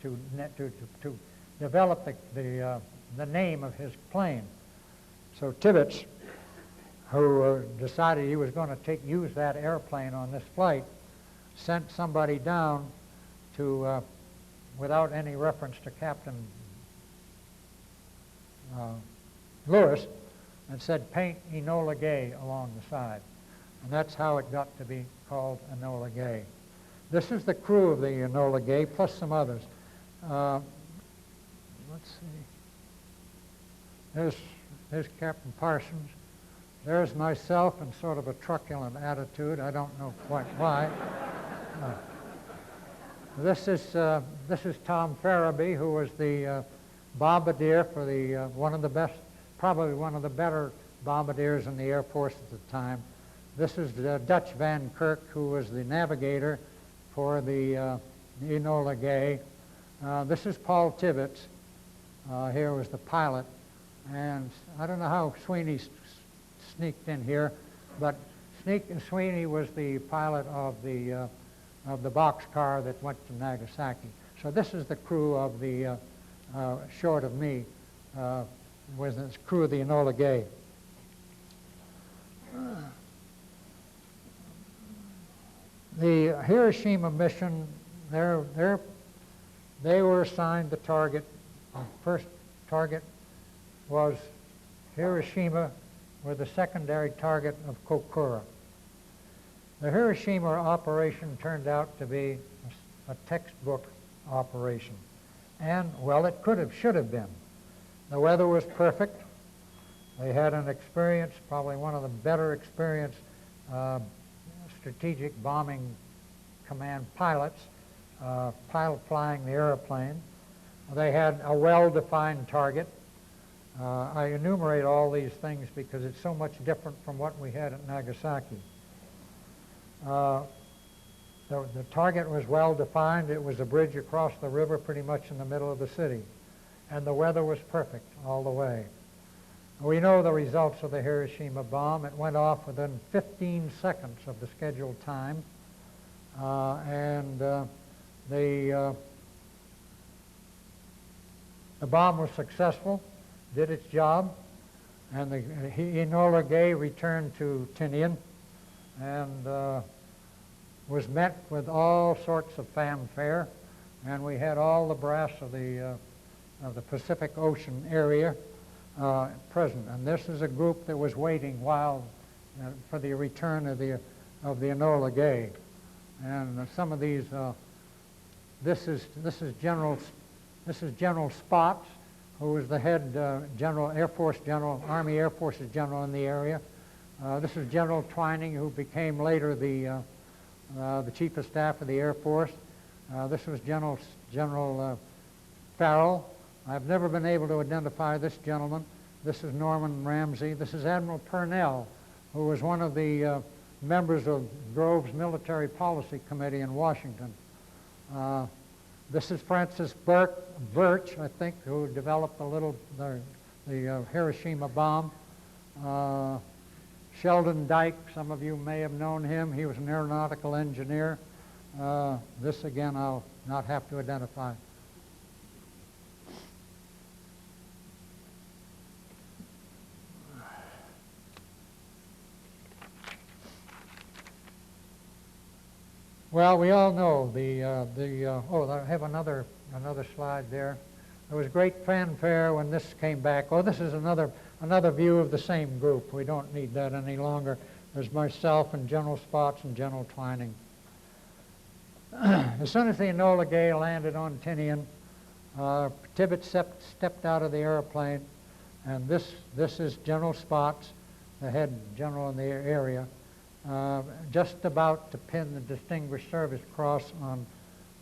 to develop the name of his plane. So Tibbets, who decided he was going to use that airplane on this flight, sent somebody down to, without any reference to Captain Lewis, and said, paint Enola Gay along the side. And that's how it got to be called Enola Gay. This is the crew of the Enola Gay, plus some others. Let's see. There's Captain Parsons. There's myself in sort of a truculent attitude. I don't know quite why. This is Tom Farabee, who was the bombardier for one of the best, probably one of the better bombardiers in the Air Force at the time. This is Dutch Van Kirk, who was the navigator for the Enola Gay. This is Paul Tibbets. Here was the pilot. And I don't know how Sweeney sneaked in here, but Sweeney was the pilot of the boxcar that went to Nagasaki. So this is the crew of the, short of me, was the crew of the Enola Gay. The Hiroshima mission, they were assigned the target. The first target was Hiroshima, with the secondary target of Kokura. The Hiroshima operation turned out to be a textbook operation. And, well, it should have been. The weather was perfect. They had an experience, probably one of the better experienced strategic bombing command pilots, flying the airplane. They had a well-defined target. I enumerate all these things because it's so much different from what we had at Nagasaki. The target was well defined. It was a bridge across the river pretty much in the middle of the city. And the weather was perfect all the way. We know the results of the Hiroshima bomb. It went off within 15 seconds of the scheduled time. The bomb was successful, did its job, and the Enola Gay returned to Tinian and was met with all sorts of fanfare, and we had all the brass of the Pacific Ocean area present. And this is a group that was waiting while for the return of the Enola Gay. And some of these, this is General Spots, who was the head Army Air Forces general in the area. This is General Twining, who became later the Chief of Staff of the Air Force. This was General Farrell. I've never been able to identify this gentleman. This is Norman Ramsey. This is Admiral Purnell, who was one of the members of Grove's Military Policy Committee in Washington. This is Francis Birch, I think, who developed the Hiroshima bomb. Sheldon Dyke, some of you may have known him. He was an aeronautical engineer. This, again, I'll not have to identify. Well, we all know oh, I have another slide there. There was great fanfare when this came back. Oh, this is another view of the same group. We don't need that any longer. There's myself and General Spots and General Twining. As soon as the Enola Gay landed on Tinian, Tibbets stepped out of the airplane, and this is General Spots, the head general in the area, just about to pin the Distinguished Service Cross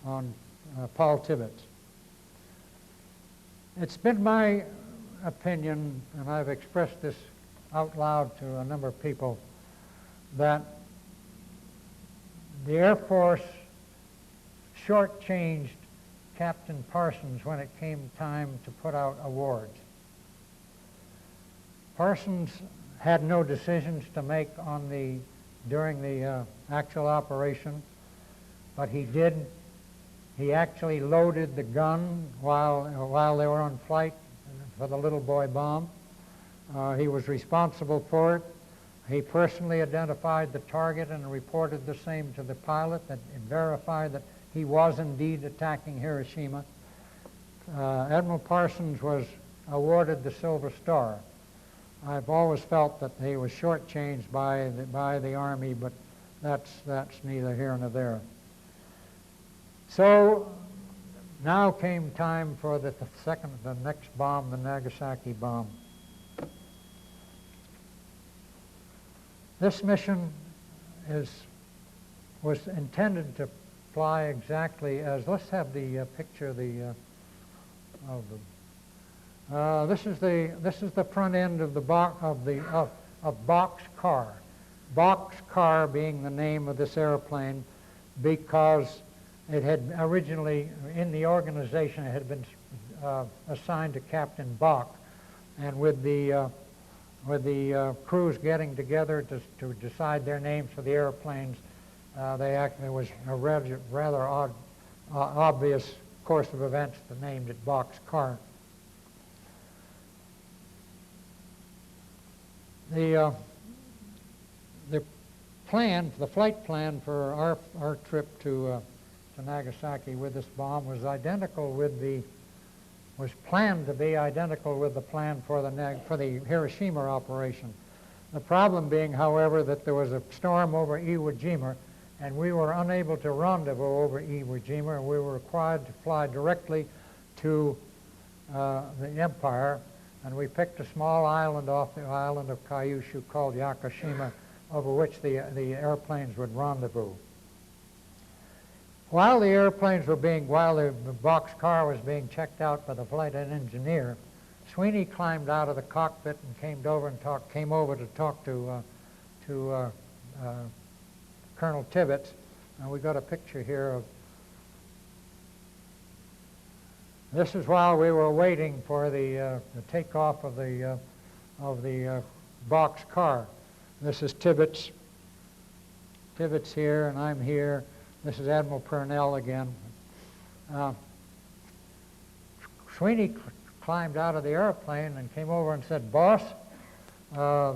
on Paul Tibbets. It's been my opinion, and I've expressed this out loud to a number of people, that the Air Force shortchanged Captain Parsons when it came time to put out awards. Parsons had no decisions to make during the actual operation, but he did. He actually loaded the gun while they were on flight for the little boy bomb. He was responsible for it. He personally identified the target and reported the same to the pilot, that verified that he was indeed attacking Hiroshima. Admiral Parsons was awarded the Silver Star. I've always felt that he was shortchanged by the Army, but that's neither here nor there. So now came time for the next bomb, the Nagasaki bomb. This mission was intended to fly exactly as. Let's have the picture of the. This is the front end of the box car. Box car being the name of this airplane, because it had originally, in the organization, it had been assigned to Captain Bach, and with the crews getting together to decide their names for the airplanes, it was a rather obvious course of events that named it Bach's car. The flight plan for our trip to Nagasaki with this bomb was planned to be identical with the plan for the Hiroshima operation. The problem being, however, that there was a storm over Iwo Jima, and we were unable to rendezvous over Iwo Jima, and we were required to fly directly to the Empire, and we picked a small island off the island of Kyushu called Yakushima, over which the airplanes would rendezvous. While the boxcar was being checked out by the flight engineer, Sweeney climbed out of the cockpit and came over to talk to Colonel Tibbets, and we got a picture here of. This is while we were waiting for the takeoff of the box car. This is Tibbets. Tibbets here, and I'm here. This is Admiral Purnell again. Sweeney climbed out of the airplane and came over and said, "Boss, I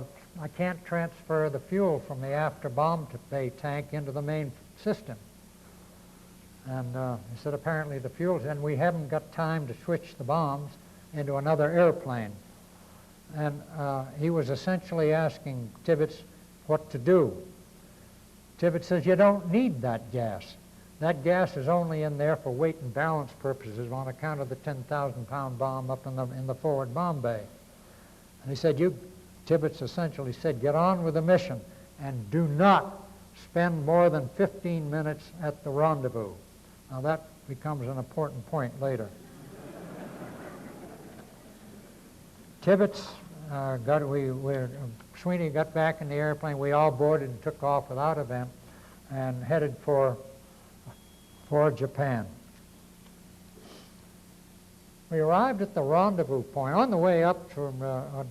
can't transfer the fuel from the after bomb bay tank into the main system." And he said, apparently the fuel's in. We haven't got time to switch the bombs into another airplane. And he was essentially asking Tibbets what to do. Tibbets says, "You don't need that gas. That gas is only in there for weight and balance purposes on account of the 10,000-pound bomb up in the forward bomb bay." And he said, Tibbets essentially said, "Get on with the mission and do not spend more than 15 minutes at the rendezvous." Now that becomes an important point later. Tibbets Sweeney got back in the airplane. We all boarded and took off without event and headed for Japan. We arrived at the rendezvous point. On the way up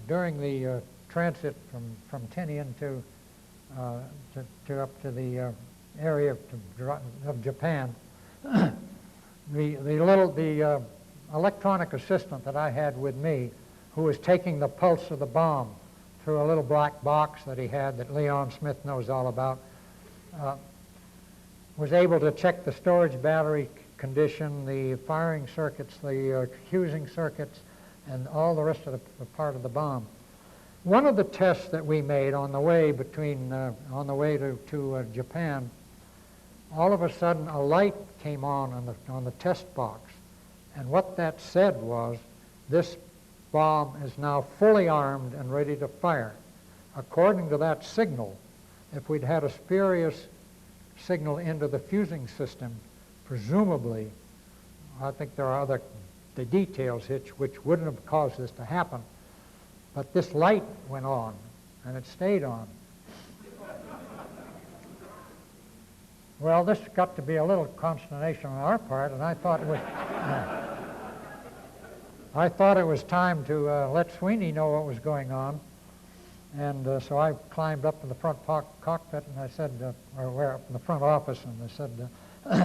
during the transit from Tinian to up to the area of Japan, the electronic assistant that I had with me, who was taking the pulse of the bomb through a little black box that he had that Leon Smith knows all about, was able to check the storage battery condition, the firing circuits, the fusing circuits, and all the rest of the part of the bomb. One of the tests that we made on the way to Japan, all of a sudden a light came on the test box, and what that said was, this bomb is now fully armed and ready to fire. According to that signal, if we'd had a spurious signal into the fusing system, presumably, I think there are the details which wouldn't have caused this to happen, but this light went on, and it stayed on. Well, this got to be a little consternation on our part, and I thought it was time to let Sweeney know what was going on. And so I climbed up in the front cockpit, and I said, or we're up in the front office, and I said,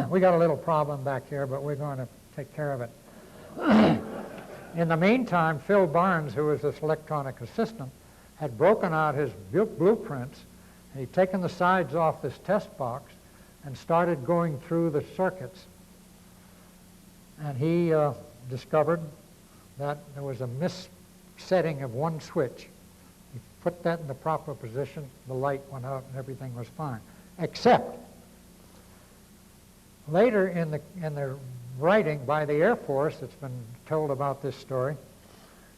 we got a little problem back here, but we're going to take care of it. In the meantime, Phil Barnes, who was this electronic assistant, had broken out his blueprints, and he'd taken the sides off this test box and started going through the circuits. And he discovered that there was a missetting of one switch. He put that in the proper position, the light went out, and everything was fine. Except, later in the writing by the Air Force that's been told about this story,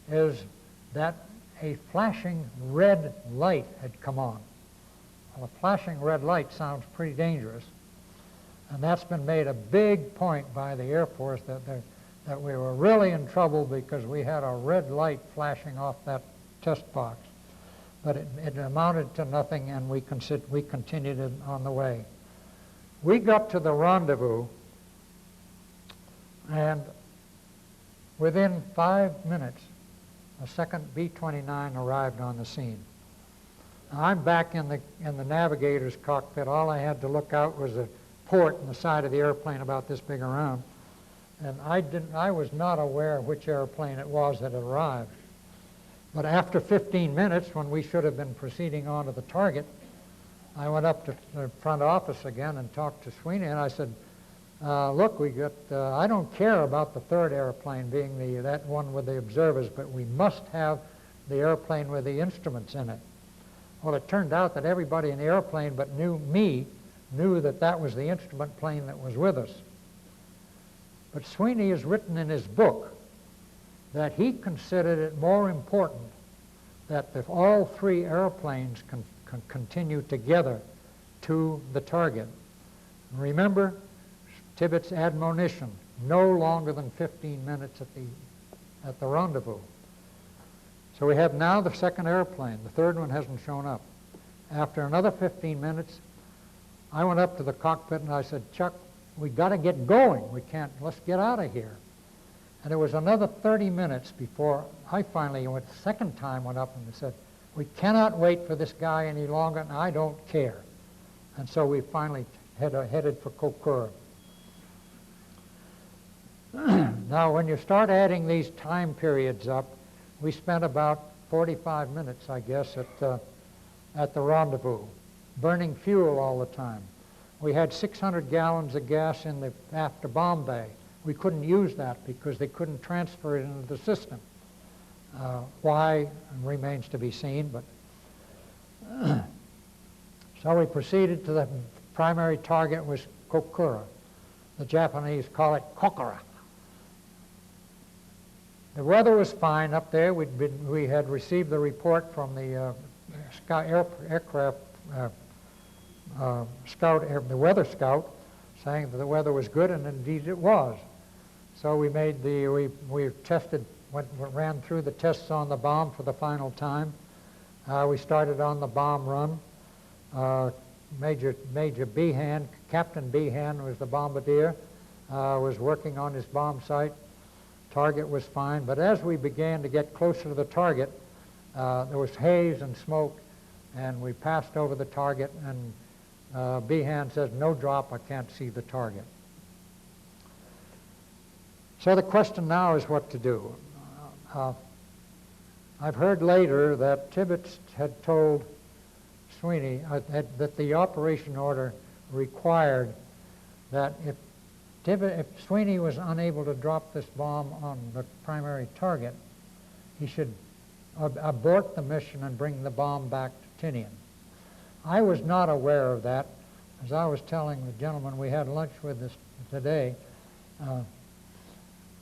is that a flashing red light had come on. Well, a flashing red light sounds pretty dangerous, and that's been made a big point by the Air Force that we were really in trouble because we had a red light flashing off that test box. But it amounted to nothing, and we continued it on the way. We got to the rendezvous, and within 5 minutes, a second B-29 arrived on the scene. Now, I'm back in the navigator's cockpit. All I had to look out was a port in the side of the airplane about this big around, and I was not aware which airplane it was that had arrived. But after 15 minutes, when we should have been proceeding on to the target, I went up to the front office again and talked to Sweeney, and I said, look, I don't care about the third airplane being that one with the observers, but we must have the airplane with the instruments in it. Well, it turned out that everybody in the airplane but me knew that that was the instrument plane that was with us. But Sweeney has written in his book that he considered it more important that if all three airplanes can continue together to the target. Remember Tibbet's admonition, no longer than 15 minutes at the rendezvous. So we have now the second airplane. The third one hasn't shown up. After another 15 minutes, I went up to the cockpit and I said, Chuck, we got to get going. Let's get out of here. And it was another 30 minutes before I finally the second time went up and said, we cannot wait for this guy any longer, and I don't care. And so we finally headed for Kokura. Now, when you start adding these time periods up, we spent about 45 minutes, I guess, at the rendezvous, burning fuel all the time. We had 600 gallons of gas in the after bomb bay. We couldn't use that because they couldn't transfer it into the system. Why remains to be seen, but so we proceeded to the primary target was Kokura. The Japanese call it Kokura. The weather was fine up there. We had received the report from the aircraft scout, the weather scout, saying that the weather was good, and indeed it was. So we tested, ran through the tests on the bomb for the final time. We started on the bomb run. Major Behan, Captain Behan was the bombardier, was working on his bomb sight. Target was fine, but as we began to get closer to the target, there was haze and smoke, and we passed over the target, and Behan says, no drop, I can't see the target. So the question now is what to do. I've heard later that Tibbets had told Sweeney that the operation order required that if Sweeney was unable to drop this bomb on the primary target, he should abort the mission and bring the bomb back to Tinian. I was not aware of that. As I was telling the gentleman we had lunch with this today,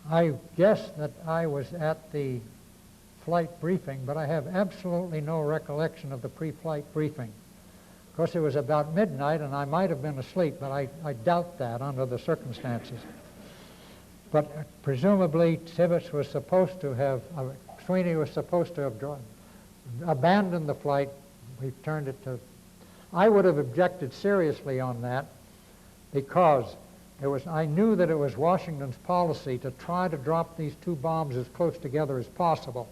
I guess that I was at the flight briefing, but I have absolutely no recollection of the pre-flight briefing. Of course, it was about midnight, and I might have been asleep, but I doubt that under the circumstances. But presumably, Sweeney was supposed to have abandoned the flight. We turned it to. I would have objected seriously on that, because I knew that it was Washington's policy to try to drop these two bombs as close together as possible,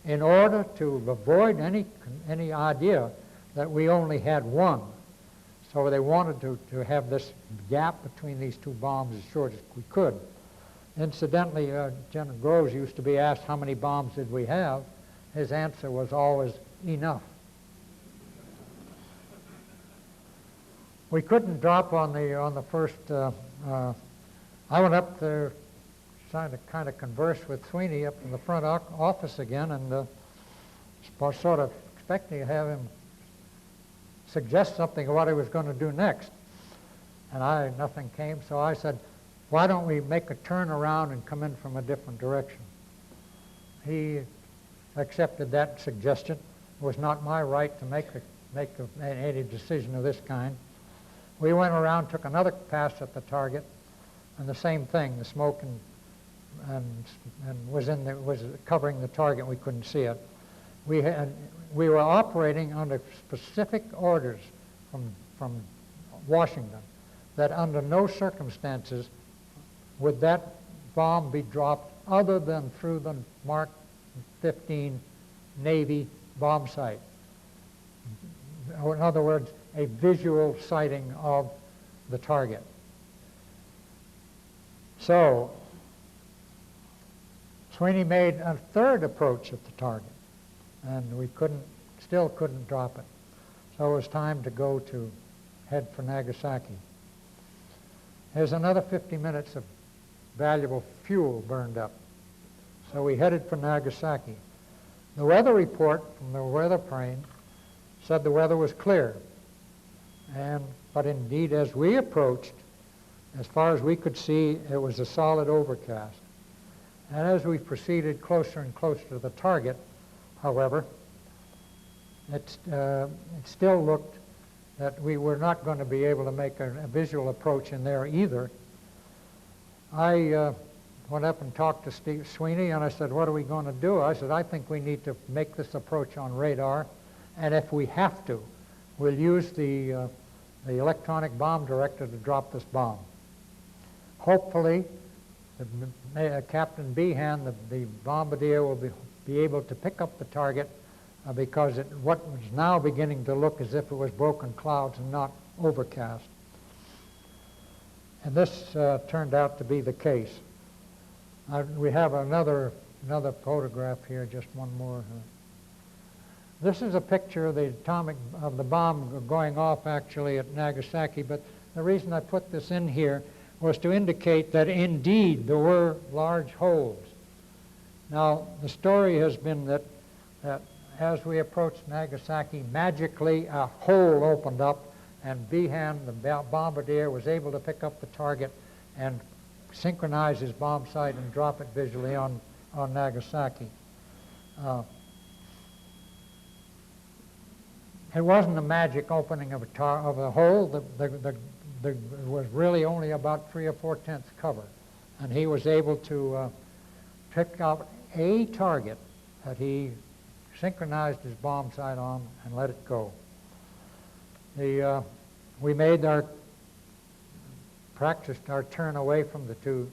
in order to avoid any idea that we only had one. So they wanted to have this gap between these two bombs as short as we could. Incidentally, General Groves used to be asked how many bombs did we have. His answer was always enough. We couldn't drop on the first. I went up there trying to kind of converse with Sweeney up in the front office again, and was sort of expecting to have him suggest something of what he was going to do next. And nothing came, so I said, why don't we make a turn around and come in from a different direction? He accepted that suggestion. It was not my right to make any decision of this kind. We went around, took another pass at the target, and the same thing. The smoke was covering the target. We couldn't see it. We were operating under specific orders from Washington that under no circumstances would that bomb be dropped other than through the Mark 15 Navy bomb site. In other words, a visual sighting of the target. So Sweeney made a third approach at the target, and we still couldn't drop it. So it was time to head for Nagasaki. There's another 50 minutes of valuable fuel burned up. So we headed for Nagasaki. The weather report from the weather plane said the weather was clear. But indeed, as we approached, as far as we could see, it was a solid overcast. And as we proceeded closer and closer to the target, however, it still looked that we were not going to be able to make a visual approach in there either. I went up and talked to Sweeney, and I said, what are we going to do? I said, I think we need to make this approach on radar, and if we have to, we'll use the electronic bomb director to drop this bomb. Hopefully, Captain Behan, the bombardier, will be able to pick up the target because what was now beginning to look as if it was broken clouds and not overcast. And this turned out to be the case. We have another photograph here, just one more. This is a picture of the bomb going off actually at Nagasaki, but the reason I put this in here was to indicate that indeed there were large holes. Now, the story has been that as we approached Nagasaki, magically a hole opened up, and Behan, the bombardier, was able to pick up the target and synchronize his bomb sight and drop it visually on Nagasaki. It wasn't a magic opening of a hole. There was really only about 3 or 4/10 cover, and he was able to pick out a target that he synchronized his bomb sight on and let it go. We made our turn away from the two,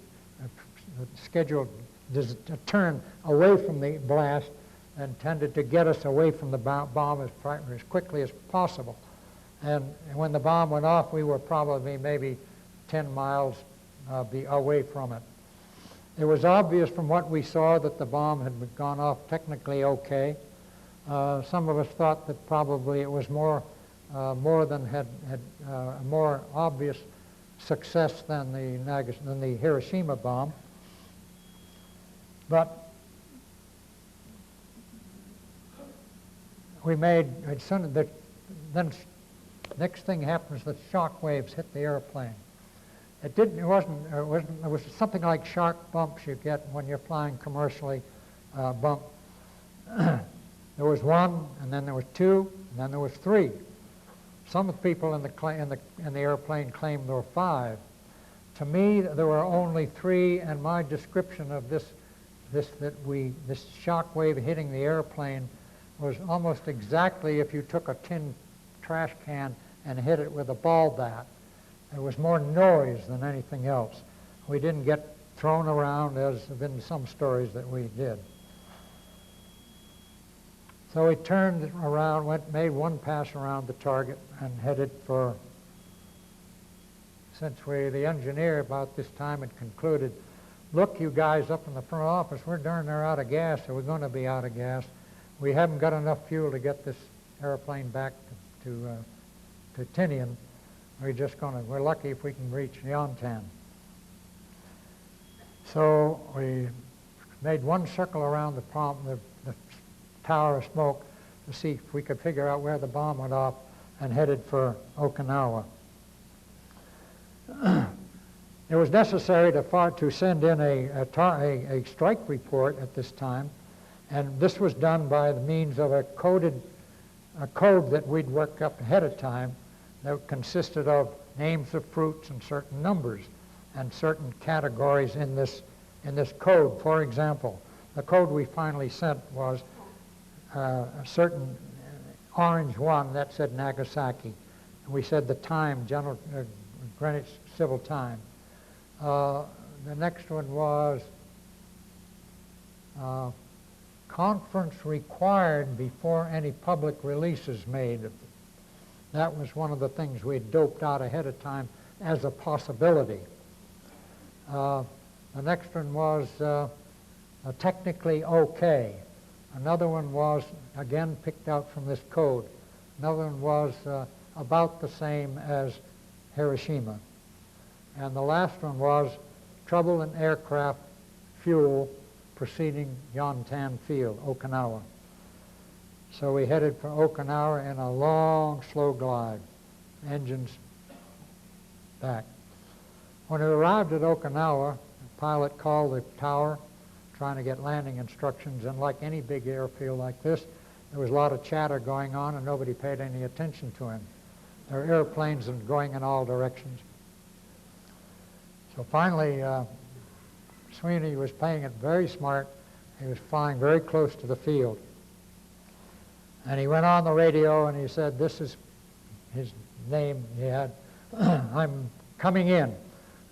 scheduled a turn away from the blast, intended to get us away from the bomb as quickly as possible. And when the bomb went off, we were probably maybe 10 miles away from it. It was obvious from what we saw that the bomb had gone off technically okay. Some of us thought that probably it was more than had a more obvious success than the Hiroshima bomb. But we made, then next thing happens, the shock waves hit the airplane. It was something like shark bumps you get when you're flying commercially, bump. There was one, and then there was two, and then there was three. Some of the people in the airplane claimed there were five. To me, there were only three, and my description of this shock wave hitting the airplane was almost exactly if you took a tin trash can and hit it with a ball bat. There was more noise than anything else. We didn't get thrown around as have been some stories that we did. So we turned around, made one pass around the target and headed for, since the engineer about this time had concluded, look, you guys up in the front office, we're darn near out of gas, or we're going to be out of gas. We haven't got enough fuel to get this airplane back to Tinian. We're lucky if we can reach Yontan. So we made one circle around the tower of smoke to see if we could figure out where the bomb went off and headed for Okinawa. It was necessary to send in a strike report at this time, and this was done by the means of a code that we'd worked up ahead of time that consisted of names of fruits and certain numbers and certain categories in this code. For example, the code we finally sent was a certain orange one that said Nagasaki. And we said the time, Greenwich Civil Time. The next one was conference required before any public release is made. That was one of the things we had doped out ahead of time as a possibility. The next one was technically okay. Another one was, again, picked out from this code. Another one was about the same as Hiroshima. And the last one was trouble in aircraft fuel preceding Yontan Field, Okinawa. So we headed for Okinawa in a long, slow glide, engines back. When we arrived at Okinawa, the pilot called the tower trying to get landing instructions, and like any big airfield like this, there was a lot of chatter going on and nobody paid any attention to him. There were airplanes going in all directions. So finally, Sweeney was playing it very smart. He was flying very close to the field. And he went on the radio and he said, this is his name he had, I'm coming in.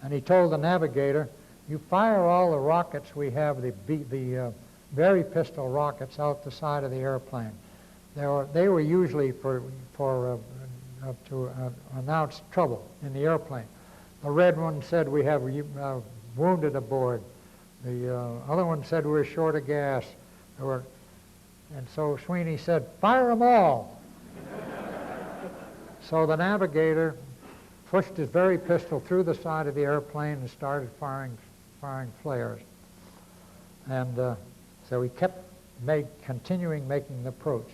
And he told the navigator, you fire all the rockets we have, the Berry pistol rockets out the side of the airplane. They were usually to announce trouble in the airplane. The red one said we have wounded aboard. The other one said we were short of gas. And so Sweeney said, fire them all. So the navigator pushed his Berry pistol through the side of the airplane and started firing flares. And so we kept continuing making the approach.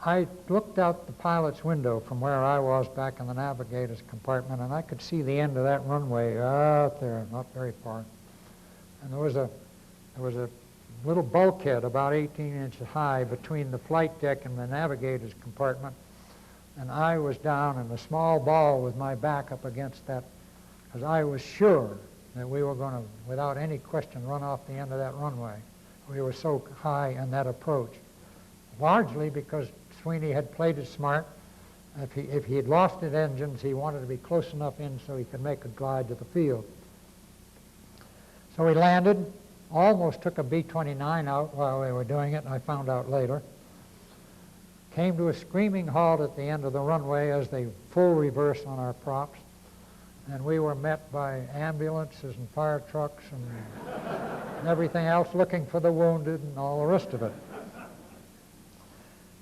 I looked out the pilot's window from where I was back in the navigator's compartment, and I could see the end of that runway out there, not very far. And there was a little bulkhead about 18 inches high between the flight deck and the navigator's compartment, and I was down in a small ball with my back up against that, because I was sure that we were going to, without any question, run off the end of that runway. We were so high in that approach, largely because Sweeney had played it smart. If he had lost his engines, he wanted to be close enough in so he could make a glide to the field. So we landed, almost took a B-29 out while we were doing it, and I found out later. Came to a screaming halt at the end of the runway as they full reverse on our props, and we were met by ambulances and fire trucks and everything else looking for the wounded and all the rest of it.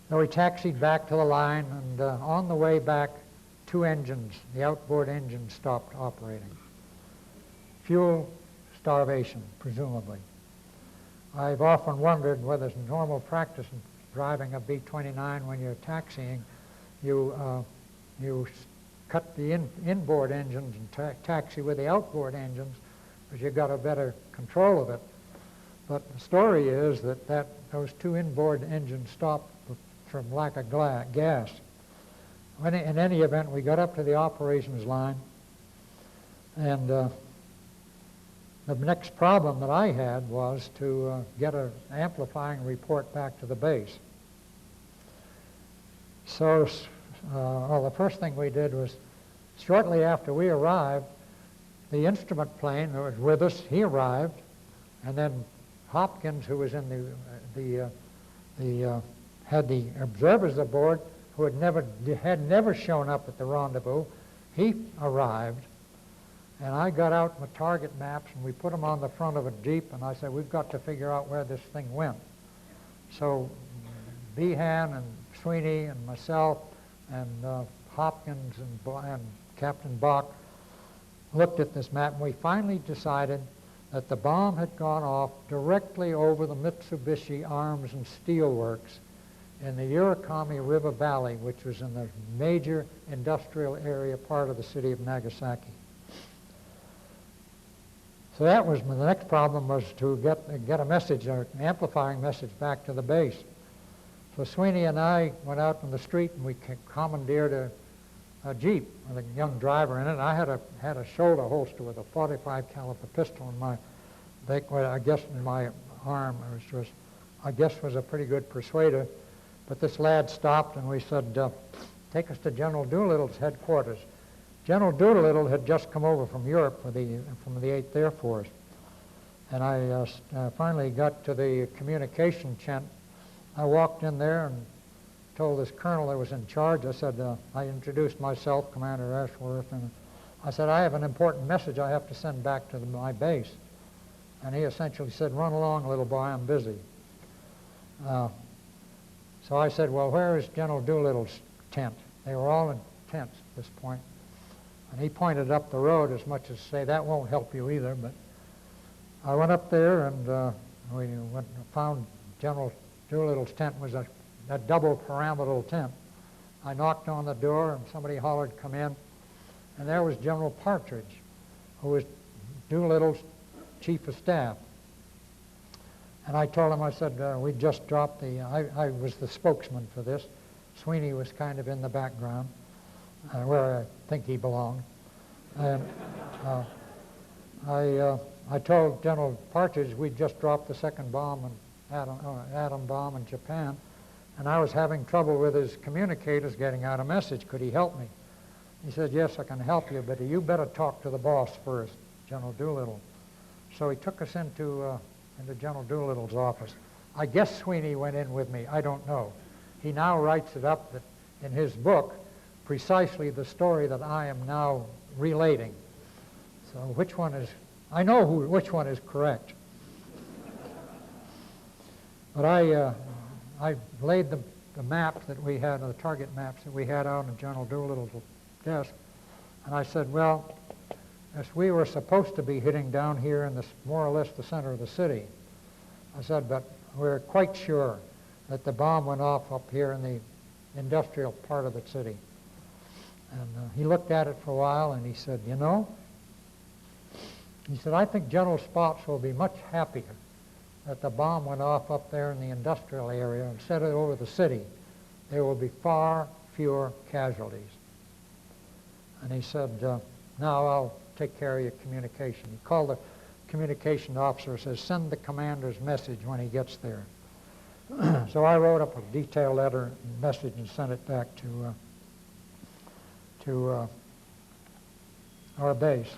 So we taxied back to the line, and on the way back two engines, the outboard engines stopped operating. Fuel starvation, presumably. I've often wondered whether it's normal practice in driving a B-29 when you're taxiing, you cut the inboard engines and taxi with the outboard engines because you got a better control of it. But the story is that those two inboard engines stopped from lack of gas. In any event, we got up to the operations line, and the next problem that I had was to get an amplifying report back to the base. So, the first thing we did was, shortly after we arrived, the instrument plane that was with us, he arrived, and then Hopkins, who was in had the observers aboard, who had never shown up at the rendezvous, he arrived, and I got out my target maps, and we put them on the front of a Jeep, and I said, we've got to figure out where this thing went. So Behan and Sweeney and myself and Hopkins and Captain Bach looked at this map, and we finally decided that the bomb had gone off directly over the Mitsubishi Arms and Steel Works in the Urakami River Valley, which was in the major industrial area part of the city of Nagasaki. So that was the next problem, was to get a message, an amplifying message back to the base. So Sweeney and I went out in the street and we commandeered a Jeep with a young driver in it. I had a shoulder holster with a .45 caliber pistol in my, I guess in my arm, which I guess was a pretty good persuader. But this lad stopped and we said, take us to General Doolittle's headquarters. General Doolittle had just come over from Europe from the 8th Air Force. And I finally got to the communication tent. I walked in there and told this colonel that was in charge, I said, I introduced myself, Commander Ashworth, and I said, I have an important message I have to send back to my base. And he essentially said, run along, little boy, I'm busy. So I said, well, where is General Doolittle's tent? They were all in tents at this point. And he pointed up the road as much as to say, that won't help you either. But I went up there and we went and found General Doolittle's tent was a double pyramidal tent. I knocked on the door and somebody hollered, come in. And there was General Partridge, who was Doolittle's chief of staff. And I told him, I said, we just dropped I was the spokesman for this. Sweeney was kind of in the background, where I think he belonged. And I told General Partridge we'd just dropped the second bomb, atom bomb in Japan, and I was having trouble with his communicators getting out a message. Could he help me? He said, yes, I can help you, but you better talk to the boss first, General Doolittle. So he took us into General Doolittle's office. I guess Sweeney went in with me. I don't know. He now writes it up that in his book, precisely the story that I am now relating. So which one is, I know which one is correct. But I laid the maps that we had, the target maps that we had out on General Doolittle's desk, and I said, well, as we were supposed to be hitting down here in this, more or less the center of the city, I said, but we're quite sure that the bomb went off up here in the industrial part of the city. And he looked at it for a while and he said, you know, he said, I think General Spots will be much happier that the bomb went off up there in the industrial area and set it over the city. There will be far fewer casualties. And he said, now I'll take care of your communication. He called the communication officer and says, send the commander's message when he gets there. So I wrote up a detailed letter and message and sent it back to our base.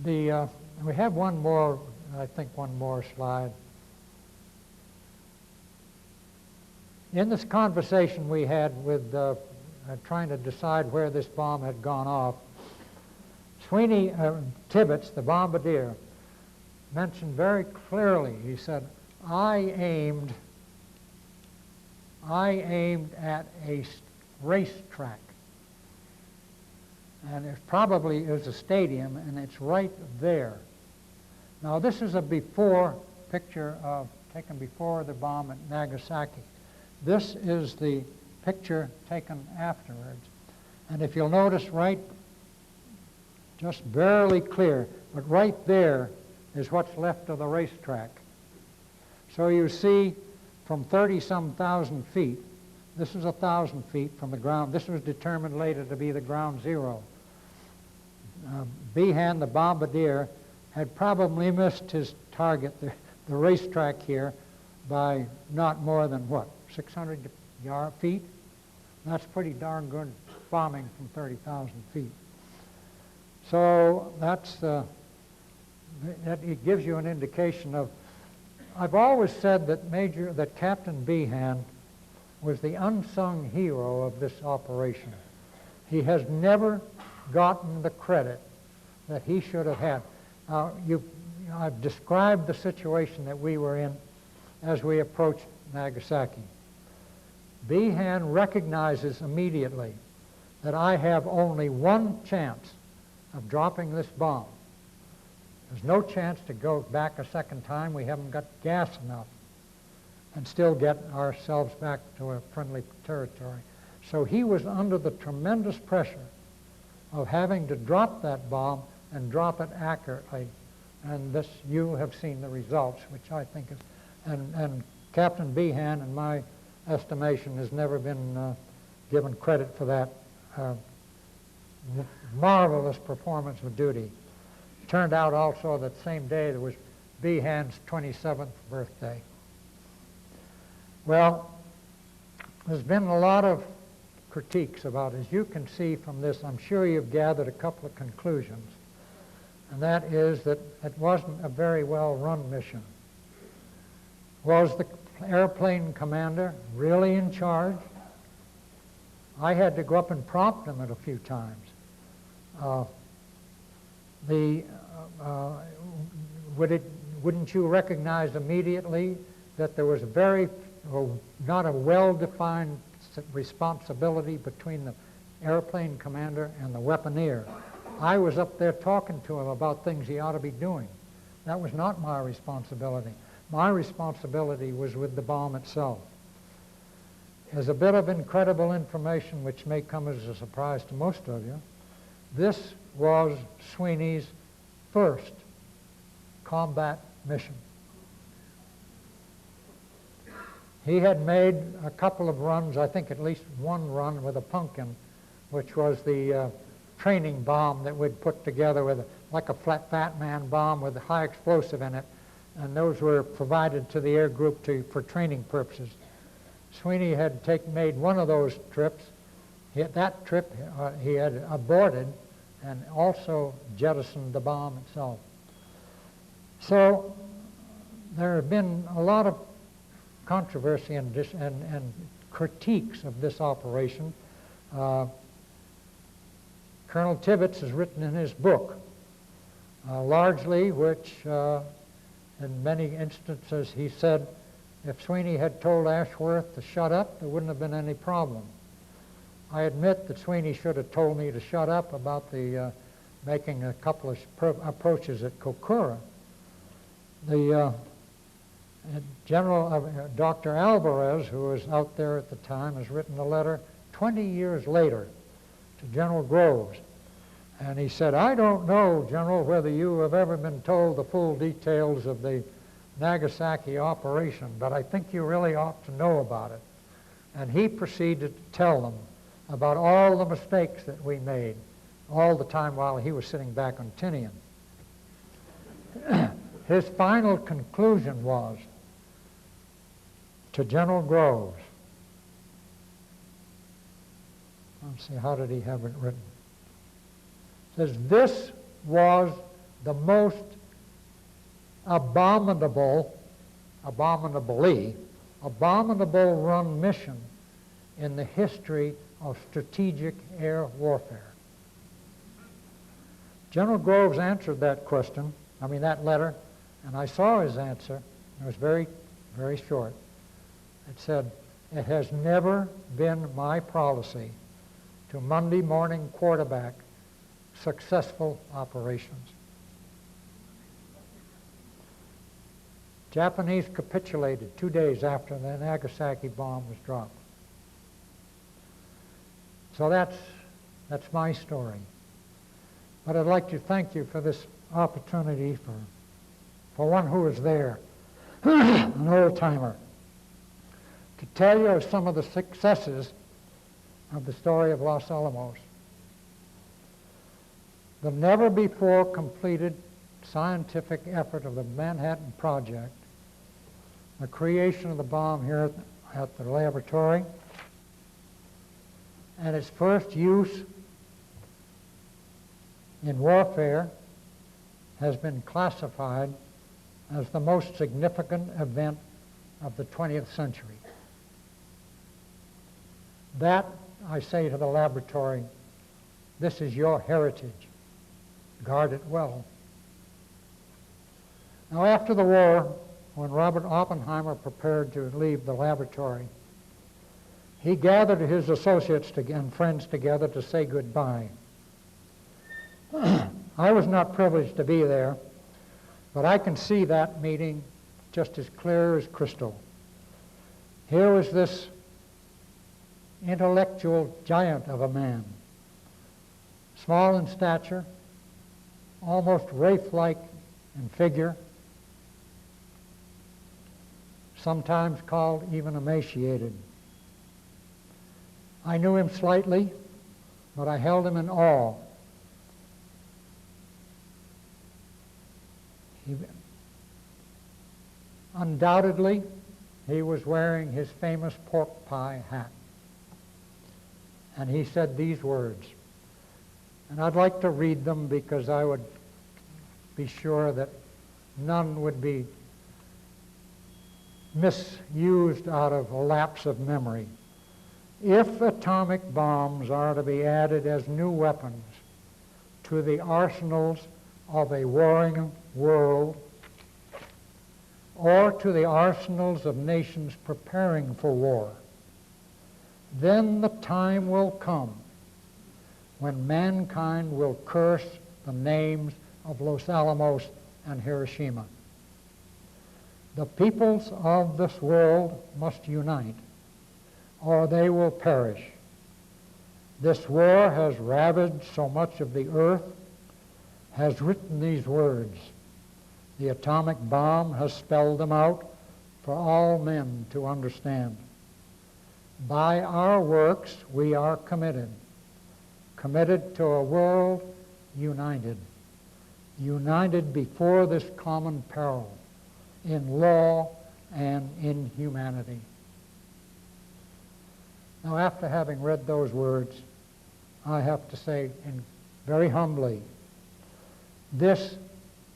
We have one more, I think one more slide. In this conversation we had with trying to decide where this bomb had gone off, Sweeney Tibbets, the bombardier, mentioned very clearly, he said, I aimed I aimed at a racetrack. And it probably is a stadium, and it's right there. Now, this is a before picture taken before the bomb at Nagasaki. This is the picture taken afterwards. And if you'll notice, right, just barely clear, but right there is what's left of the racetrack. So you see from 30-some thousand feet, this is 1,000 feet from the ground. This was determined later to be the ground zero. Behan, the bombardier, had probably missed his target, the racetrack here, by not more than, what, 600 feet? That's pretty darn good bombing from 30,000 feet. So it gives you an indication of, I've always said that Captain Behan was the unsung hero of this operation. He has never gotten the credit that he should have had. Now, I've described the situation that we were in as we approached Nagasaki. Behan recognizes immediately that I have only one chance of dropping this bomb. There's no chance to go back a second time. We haven't got gas enough and still get ourselves back to a friendly territory. So he was under the tremendous pressure of having to drop that bomb and drop it accurately. And this, you have seen the results, which I think is, and Captain Behan, in my estimation, has never been given credit for that marvelous performance of duty. It turned out also that same day there was Behan's 27th birthday. Well, there's been a lot of critiques about it. As you can see from this, I'm sure you've gathered a couple of conclusions. And that is that it wasn't a very well-run mission. Was the airplane commander really in charge? I had to go up and prompt him a few times. Wouldn't you recognize immediately that there was not a well-defined responsibility between the airplane commander and the weaponeer? I was up there talking to him about things he ought to be doing. That was not my responsibility. My responsibility was with the bomb itself. There's a bit of incredible information which may come as a surprise to most of you. This was Sweeney's first combat mission. He had made a couple of runs, I think at least one run with a pumpkin, which was the training bomb that we'd put together with like a fat man bomb with a high explosive in it, and those were provided to the air group for training purposes. Sweeney had made one of those trips. That trip he had aborted and also jettisoned the bomb itself. So there have been a lot of controversy and critiques of this operation. Colonel Tibbets has written in his book, largely which in many instances he said if Sweeney had told Ashworth to shut up, there wouldn't have been any problem. I admit that Sweeney should have told me to shut up about the making a couple of approaches at Kokura. The Dr. Alvarez, who was out there at the time, has written a letter 20 years later to General Groves. And he said, I don't know, General, whether you have ever been told the full details of the Nagasaki operation, but I think you really ought to know about it. And he proceeded to tell them about all the mistakes that we made all the time while he was sitting back on Tinian. His final conclusion was to General Groves. Let's see, how did he have it written? It says, this was the most abominably abominable run mission in the history of strategic air warfare. General Groves answered that question, that letter, and I saw his answer. It was very, very short. It said, It has never been my policy to Monday morning quarterback successful operations. Japanese capitulated 2 days after the Nagasaki bomb was dropped. So that's my story. But I'd like to thank you for this opportunity for one who was there, an old-timer, to tell you of some of the successes of the story of Los Alamos. The never-before-completed scientific effort of the Manhattan Project, the creation of the bomb here at the laboratory, and its first use in warfare has been classified as the most significant event of the 20th century. That, I say to the laboratory, this is your heritage. Guard it well. Now, after the war, when Robert Oppenheimer prepared to leave the laboratory, he gathered his associates and friends together to say goodbye. I was not privileged to be there, but I can see that meeting just as clear as crystal. Here was this intellectual giant of a man, small in stature, almost wraith-like in figure, sometimes called even emaciated. I knew him slightly, but I held him in awe. Undoubtedly, he was wearing his famous pork pie hat. And he said these words, and I'd like to read them because I would be sure that none would be misused out of a lapse of memory. If atomic bombs are to be added as new weapons to the arsenals of a warring world, or to the arsenals of nations preparing for war, then the time will come when mankind will curse the names of Los Alamos and Hiroshima. The peoples of this world must unite, or they will perish. This war has ravaged so much of the earth, has written these words. The atomic bomb has spelled them out for all men to understand. By our works, we are committed to a world united, united before this common peril, in law and in humanity. Now, after having read those words, I have to say very humbly, this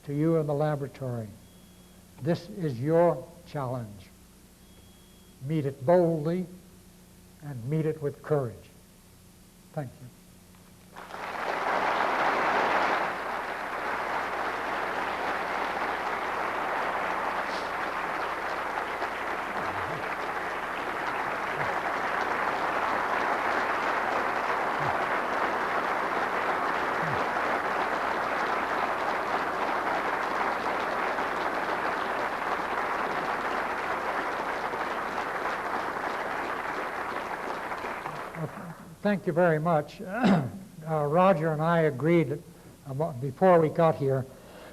to you in the laboratory, this is your challenge. Meet it boldly and meet it with courage. Thank you. Thank you very much. Roger and I agreed before we got here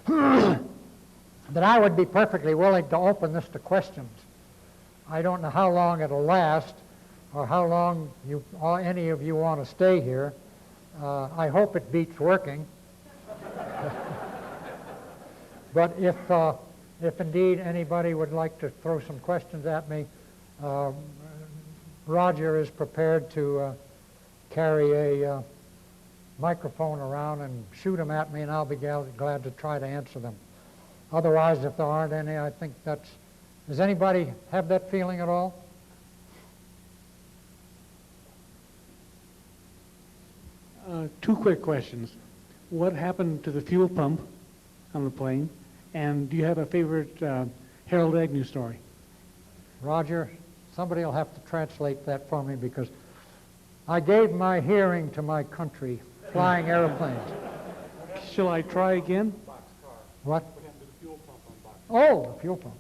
that I would be perfectly willing to open this to questions. I don't know how long it'll last or how long any of you want to stay here. I hope it beats working. But if indeed anybody would like to throw some questions at me, Roger is prepared to carry a microphone around and shoot them at me, and I'll be glad to try to answer them. Otherwise, if there aren't any, I think that's... Does anybody have that feeling at all? Two quick questions. What happened to the fuel pump on the plane? And do you have a favorite Harold Agnew story? Roger, Somebody will have to translate that for me because I gave my hearing to my country, flying airplanes. Shall I try again? What? Oh, the fuel pump.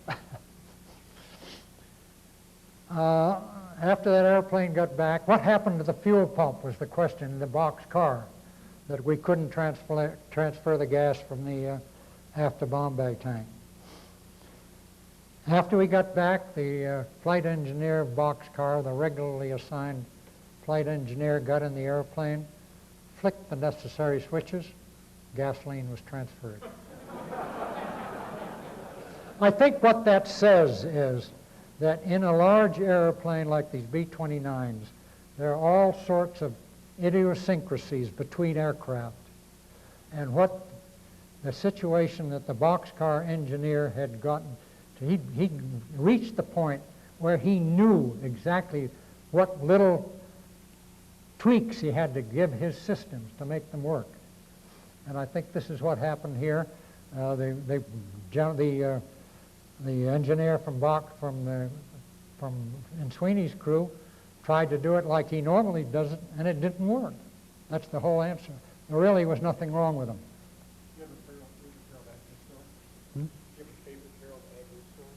After that airplane got back, what happened to the fuel pump was the question in the box car, that we couldn't transfer the gas from the after bomb bag tank. After we got back, the flight engineer box car, the regularly assigned flight engineer, got in the airplane, flicked the necessary switches, gasoline was transferred. I think what that says is that in a large airplane like these B-29s, there are all sorts of idiosyncrasies between aircraft. And what the situation that the boxcar engineer had gotten to, he reached the point where he knew exactly what little tweaks he had to give his systems to make them work. And I think this is what happened here. The engineer from Sweeney's crew tried to do it like he normally does it, and it didn't work. That's the whole answer. There really was nothing wrong with them. Do you have a favorite Harold Agnew story? Hmm? Do you have a favorite Harold Agnew story?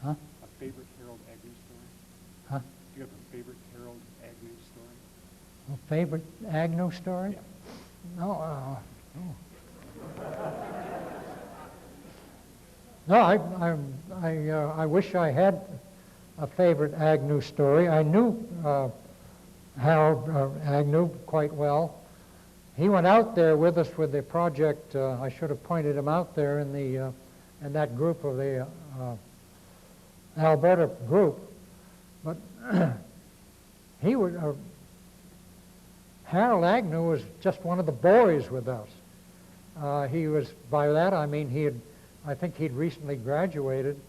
Huh? A favorite Harold Agnew story? Huh? Do you have a favorite Harold Agnew story? A favorite Agnew story? Yeah. No. No, I wish I had a favorite Agnew story. I knew Harold Agnew quite well. He went out there with us with the project. I should have pointed him out there in that group of the Alberta group. But he was Harold Agnew was just one of the boys with us. He was, by that I mean I think he'd recently graduated,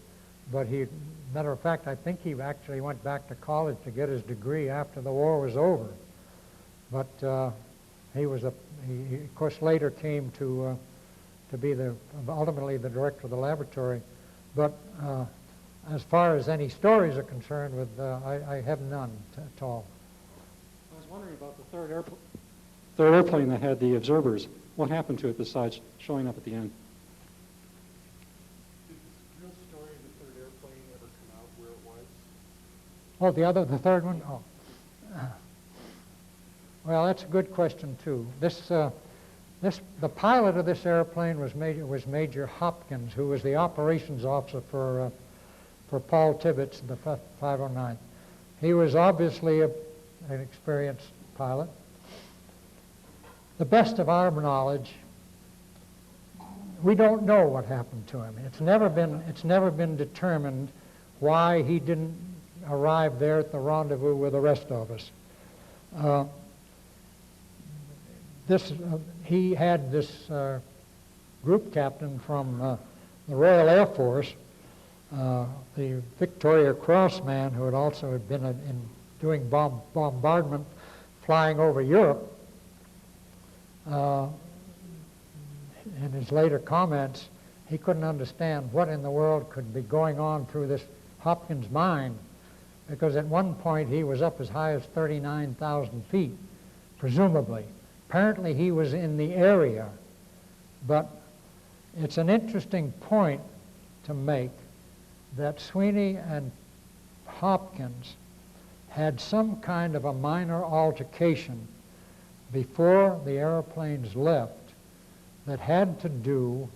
but matter of fact, I think he actually went back to college to get his degree after the war was over. But he of course later came to be ultimately the director of the laboratory. But as far as any stories are concerned, I have none at all. I was wondering about the third airplane that had the observers. What happened to it besides showing up at the end? Did this real story of the third airplane ever come out where it was? Oh, the third one? Oh. Well, that's a good question, too. The pilot of this airplane was Major Hopkins, who was the operations officer for Paul Tibbets, the 509. He was obviously an experienced pilot. The best of our knowledge, we don't know what happened to him. It's never been determined why he didn't arrive there at the rendezvous with the rest of us. He had this group captain from the Royal Air Force, the Victoria Cross man, who had also been doing bombardment, flying over Europe. In his later comments, he couldn't understand what in the world could be going on through this Hopkins' mind, because at one point he was up as high as 39,000 feet, presumably. Apparently he was in the area, but it's an interesting point to make that Sweeney and Hopkins had some kind of a minor altercation before the airplanes left that had to do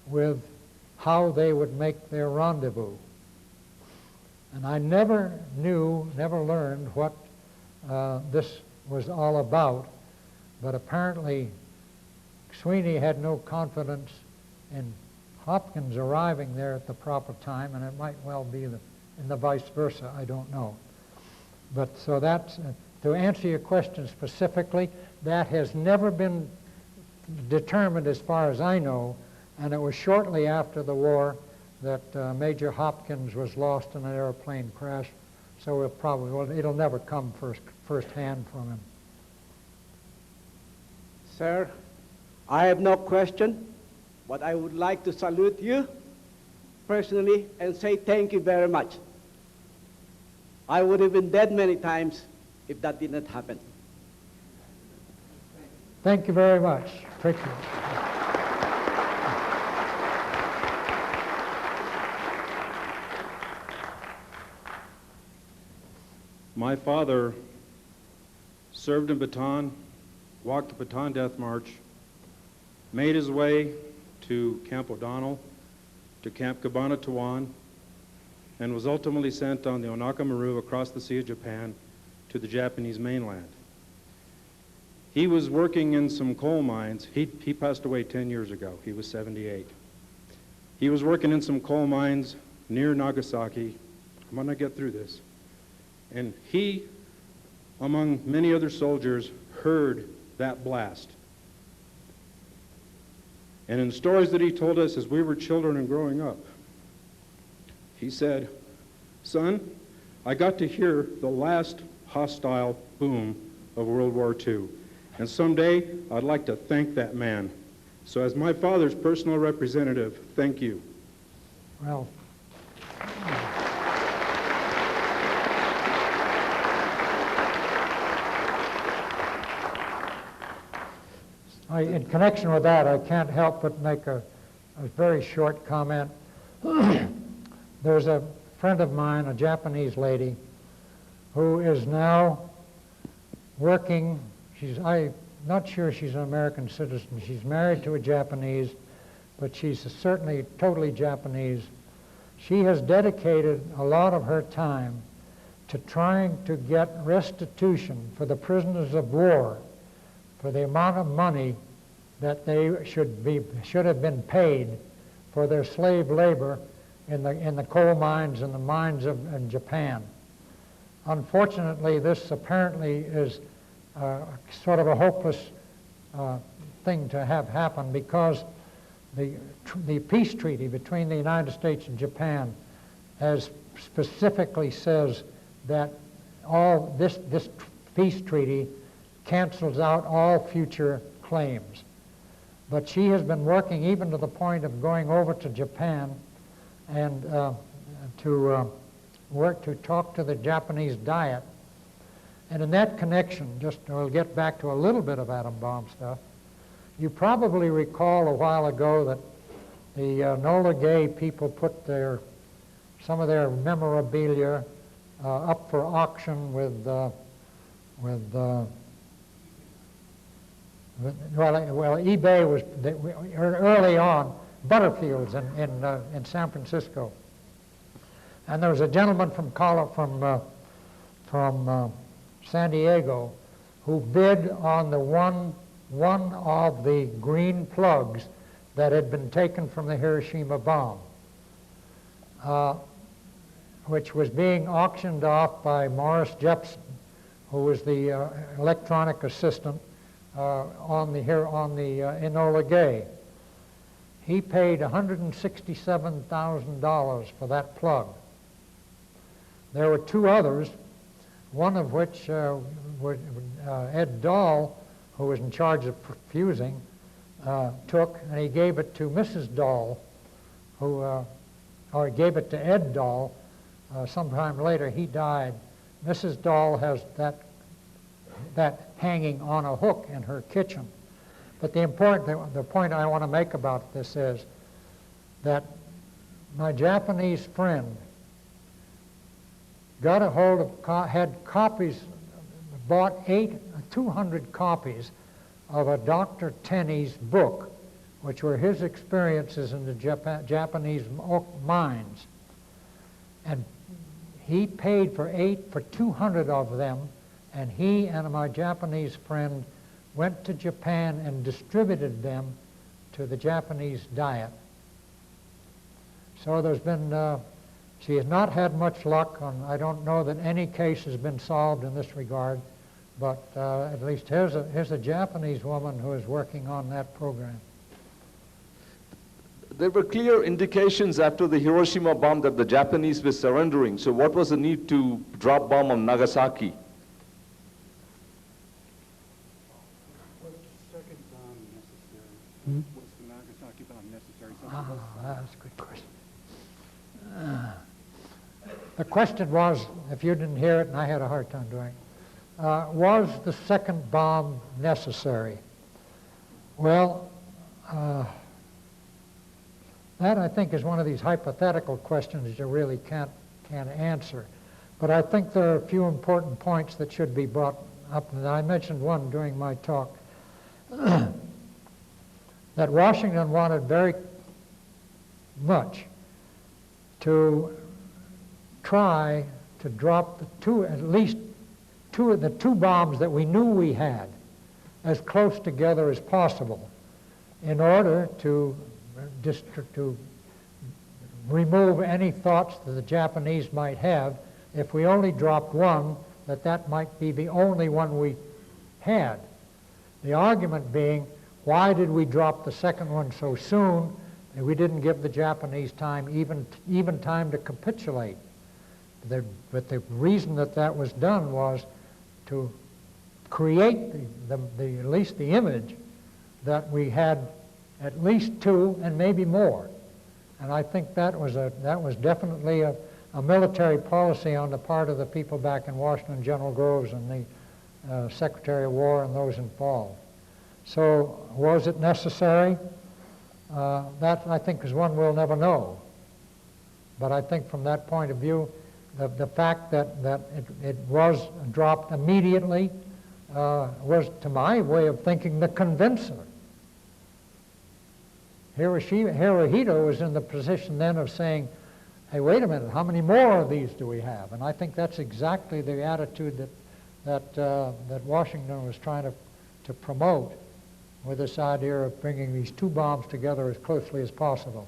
with how they would make their rendezvous. And I never learned what this was all about, but apparently Sweeney had no confidence in Hopkins arriving there at the proper time, and it might well be in the vice versa, I don't know. But so that's, to answer your question specifically, that has never been determined as far as I know, and it was shortly after the war that Major Hopkins was lost in an airplane crash, so it'll never come firsthand from him. Sir, I have no question, but I would like to salute you personally and say thank you very much. I would have been dead many times if that did not happen. Thank you very much. Appreciate it. My father served in Bataan, walked the Bataan Death March, made his way to Camp O'Donnell, to Camp Cabanatuan, and was ultimately sent on the Onakamaru across the Sea of Japan to the Japanese mainland. He was working in some coal mines. He passed away 10 years ago. He was 78. He was working in some coal mines near Nagasaki. I'm going to get through this. And he, among many other soldiers, heard that blast. And in stories that he told us as we were children and growing up, he said, "Son, I got to hear the last hostile boom of World War II. And someday I'd like to thank that man. So as my father's personal representative, thank you." Well, in connection with that, I can't help but make a very short comment. There's a friend of mine, a Japanese lady, who is now working. I'm not sure she's an American citizen. She's married to a Japanese, but she's certainly totally Japanese. She has dedicated a lot of her time to trying to get restitution for the prisoners of war for the amount of money that they should have been paid for their slave labor in the coal mines and the mines in Japan. Unfortunately, this apparently is sort of a hopeless thing to have happen, because the peace treaty between the United States and Japan specifically says that all this peace treaty cancels out all future claims. But she has been working even to the point of going over to Japan and to talk to the Japanese Diet. And in that connection, we'll get back to a little bit of atom bomb stuff. You probably recall a while ago that the Enola Gay people put some of their memorabilia up for auction with eBay was early on, Butterfields in San Francisco, and there was a gentleman from San Diego who bid on the one of the green plugs that had been taken from the Hiroshima bomb, which was being auctioned off by Morris Jepson, who was the electronic assistant on the Enola Gay. He paid $167,000 for that plug. There were two others, one of which Ed Dahl, who was in charge of fusing, took, and he gave it to Mrs. Dahl, or he gave it to Ed Dahl. Sometime later, he died. Mrs. Dahl has that hanging on a hook in her kitchen. But the point I want to make about this is that my Japanese friend got a hold of, had copies, bought 200 copies of a Dr. Tenney's book, which were his experiences in the Japanese mines. And he paid for 200 of them, and he and my Japanese friend went to Japan and distributed them to the Japanese Diet. So there's been, she has not had much luck. I don't know that any case has been solved in this regard, but at least here's a Japanese woman who is working on that program. There were clear indications after the Hiroshima bomb that the Japanese were surrendering. So what was the need to drop bomb on Nagasaki? Was the second bomb necessary? Was the Nagasaki bomb necessary? That's a good question. The question was, if you didn't hear it, and I had a hard time doing it, was the second bomb necessary? Well, that I think is one of these hypothetical questions you really can't answer. But I think there are a few important points that should be brought up, and I mentioned one during my talk, that Washington wanted very much to try to drop at least two of the two bombs that we knew we had as close together as possible in order to remove any thoughts that the Japanese might have if we only dropped one, that might be the only one we had. The argument being, why did we drop the second one so soon? And we didn't give the Japanese time, even time to capitulate. But the reason that was done was to create at least the image that we had at least two and maybe more. And I think that was definitely a military policy on the part of the people back in Washington, General Groves and the Secretary of War and those involved. So was it necessary? That I think is one we'll never know. But I think from that point of view, the fact that it was dropped immediately was, to my way of thinking, the convincer. Hirohito was in the position then of saying, hey, wait a minute, how many more of these do we have? And I think that's exactly the attitude that Washington was trying to promote with this idea of bringing these two bombs together as closely as possible.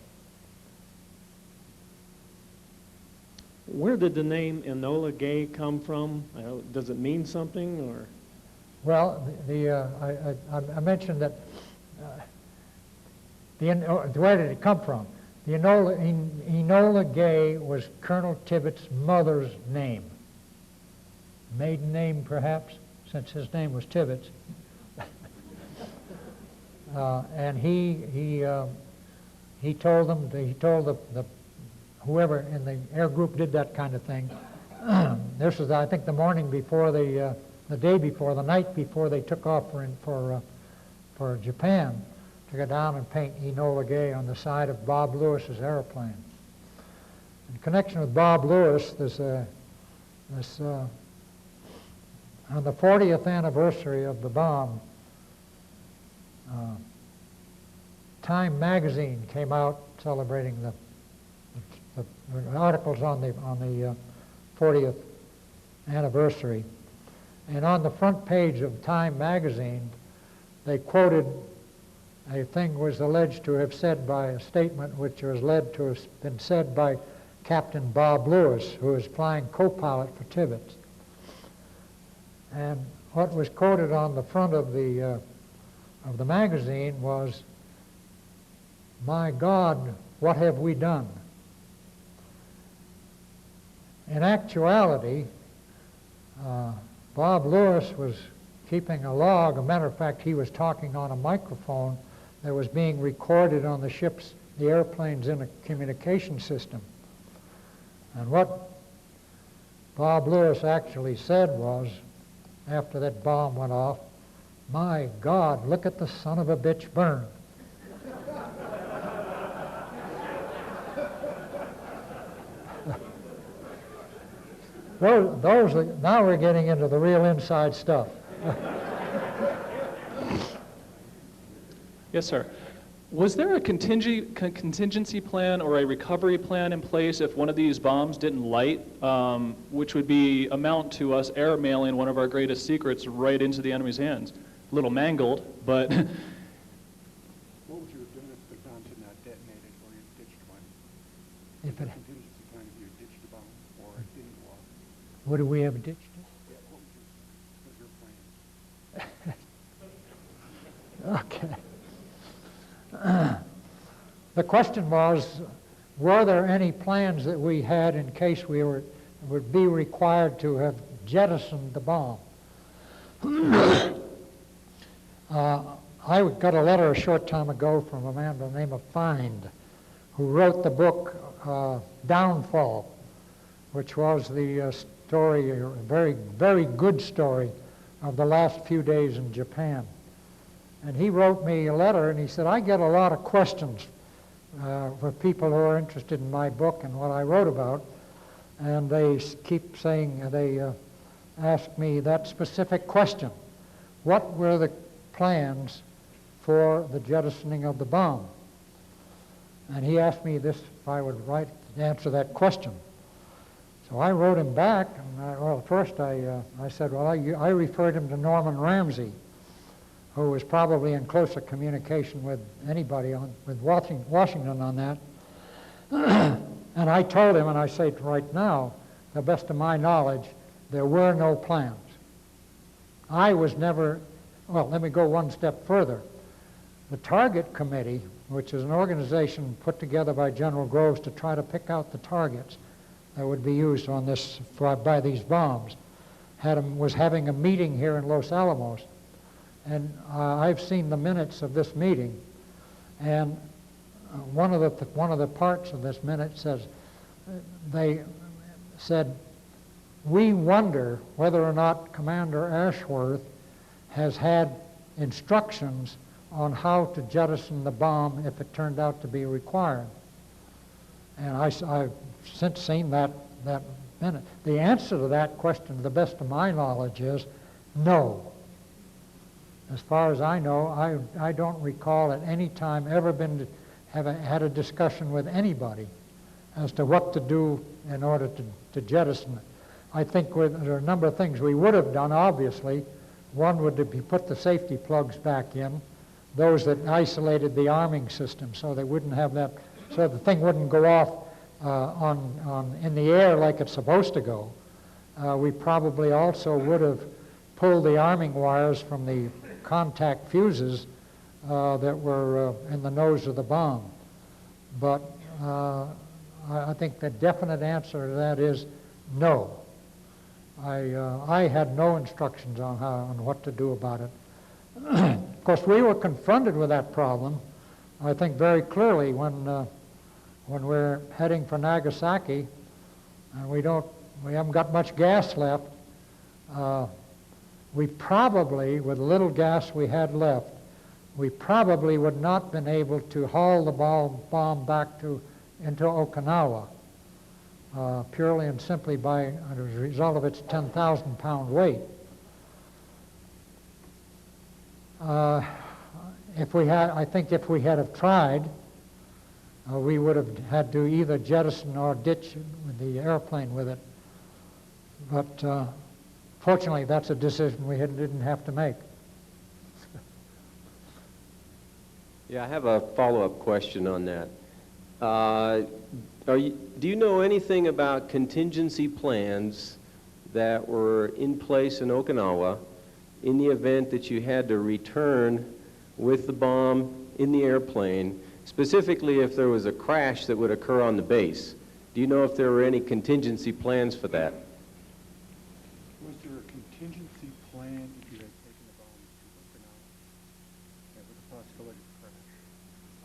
Where did the name Enola Gay come from? Does it mean something, or? Well, I mentioned that where did it come from? The Enola Gay was Colonel Tibbetts' mother's name. Maiden name, perhaps, since his name was Tibbetts. And he told the whoever in the air group did that kind of thing. This was, I think, the morning before the day before, the night before they took off for Japan, to go down and paint Enola Gay on the side of Bob Lewis's airplane. In connection with Bob Lewis, there's on the 40th anniversary of the bomb, Time magazine came out celebrating the articles on the 40th anniversary, and on the front page of Time magazine, they quoted a thing was alleged to have said by a statement which was led to have been said by Captain Bob Lewis, who was flying co-pilot for Tibbetts. And what was quoted on the front of the magazine was, "My God, what have we done?" In actuality, Bob Lewis was keeping a log. As a matter of fact, he was talking on a microphone that was being recorded on the airplane's communication system. And what Bob Lewis actually said was, after that bomb went off, "My God, look at the son of a bitch burn." Now we're getting into the real inside stuff. Yes, sir. Was there a contingency plan or a recovery plan in place if one of these bombs didn't light, which would amount to us airmailing one of our greatest secrets right into the enemy's hands? A little mangled, but... What would you have done if the bomb had not detonated or you ditched one? If it, Contingency plan if you had ditched the bomb or it didn't go off? would we have ditched it? Yeah, what was your plan? Okay. The question was, were there any plans that we had in case we would be required to have jettisoned the bomb? I got a letter a short time ago from a man by the name of Find, who wrote the book Downfall. which was the story, a very, very good story of the last few days in Japan. And he wrote me a letter, and he said, I get a lot of questions for people who are interested in my book and what I wrote about, and they keep saying, they ask me that specific question. What were the plans for the jettisoning of the bomb? And he asked me this, if I would answer that question. So I wrote him back, and first I said, well, I referred him to Norman Ramsey, who was probably in closer communication with anybody with Washington on that. And I told him, and I say right now, the best of my knowledge, there were no plans. I was never, well, let me go one step further. The Target Committee, which is an organization put together by General Groves to try to pick out the targets that would be used on this by these bombs, was having a meeting here in Los Alamos. And I've seen the minutes of this meeting, and one of the parts of this minute says, they said, we wonder whether or not Commander Ashworth has had instructions on how to jettison the bomb if it turned out to be required. And I've since seen that minute. The answer to that question, to the best of my knowledge, is no. As far as I know, I don't recall at any time ever had a discussion with anybody as to what to do in order to jettison it. I think there are a number of things we would have done, obviously. One would be put the safety plugs back in, those that isolated the arming system so they wouldn't have that, so the thing wouldn't go off in the air like it's supposed to go. We probably also would have pulled the arming wires from the contact fuses that were in the nose of the bomb. But I think the definite answer to that is no. I had no instructions on what to do about it. Of course, we were confronted with that problem, I think, very clearly when we're heading for Nagasaki, and we haven't got much gas left. We probably, with the little gas we had left, we probably would not have been able to haul the bomb back into Okinawa, purely and simply as a result of its 10,000-pound weight. I think if we had have tried, we would have had to either jettison or ditch the airplane with it. But fortunately, that's a decision we didn't have to make. Yeah, I have a follow-up question on that. Do you know anything about contingency plans that were in place in Okinawa in the event that you had to return with the bomb in the airplane, specifically if there was a crash that would occur on the base? Do you know if there were any contingency plans for that? Was there a contingency plan if you had taken the bomb to Okinawa with the possibility of crash?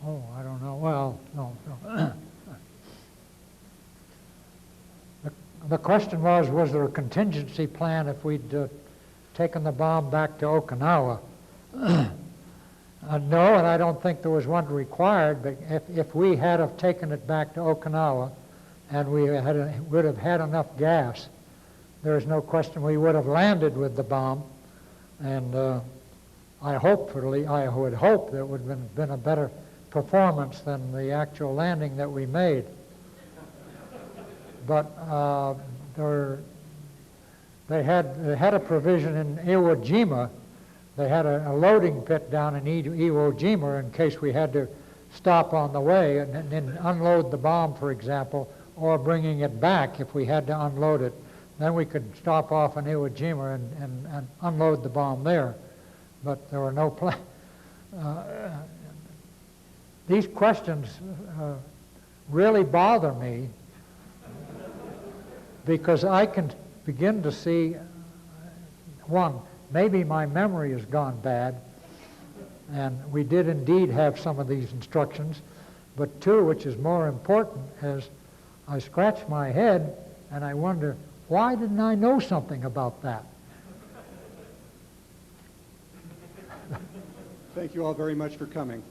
Oh, I don't know. Well, no. The question was there a contingency plan if we'd taken the bomb back to Okinawa? No, and I don't think there was one required, but if we had have taken it back to Okinawa and we would have had enough gas, there's no question we would have landed with the bomb, and I would hope there would have been a better performance than the actual landing that we made. But they had a provision in Iwo Jima. They had a loading pit down in Iwo Jima in case we had to stop on the way and unload the bomb, for example, or bringing it back if we had to unload it. Then we could stop off in Iwo Jima and unload the bomb there. But there were no plans. These questions really bother me because I can begin to see, one, maybe my memory has gone bad, and we did indeed have some of these instructions, but two, which is more important, is I scratch my head And I wonder, why didn't I know something about that? Thank you all very much for coming.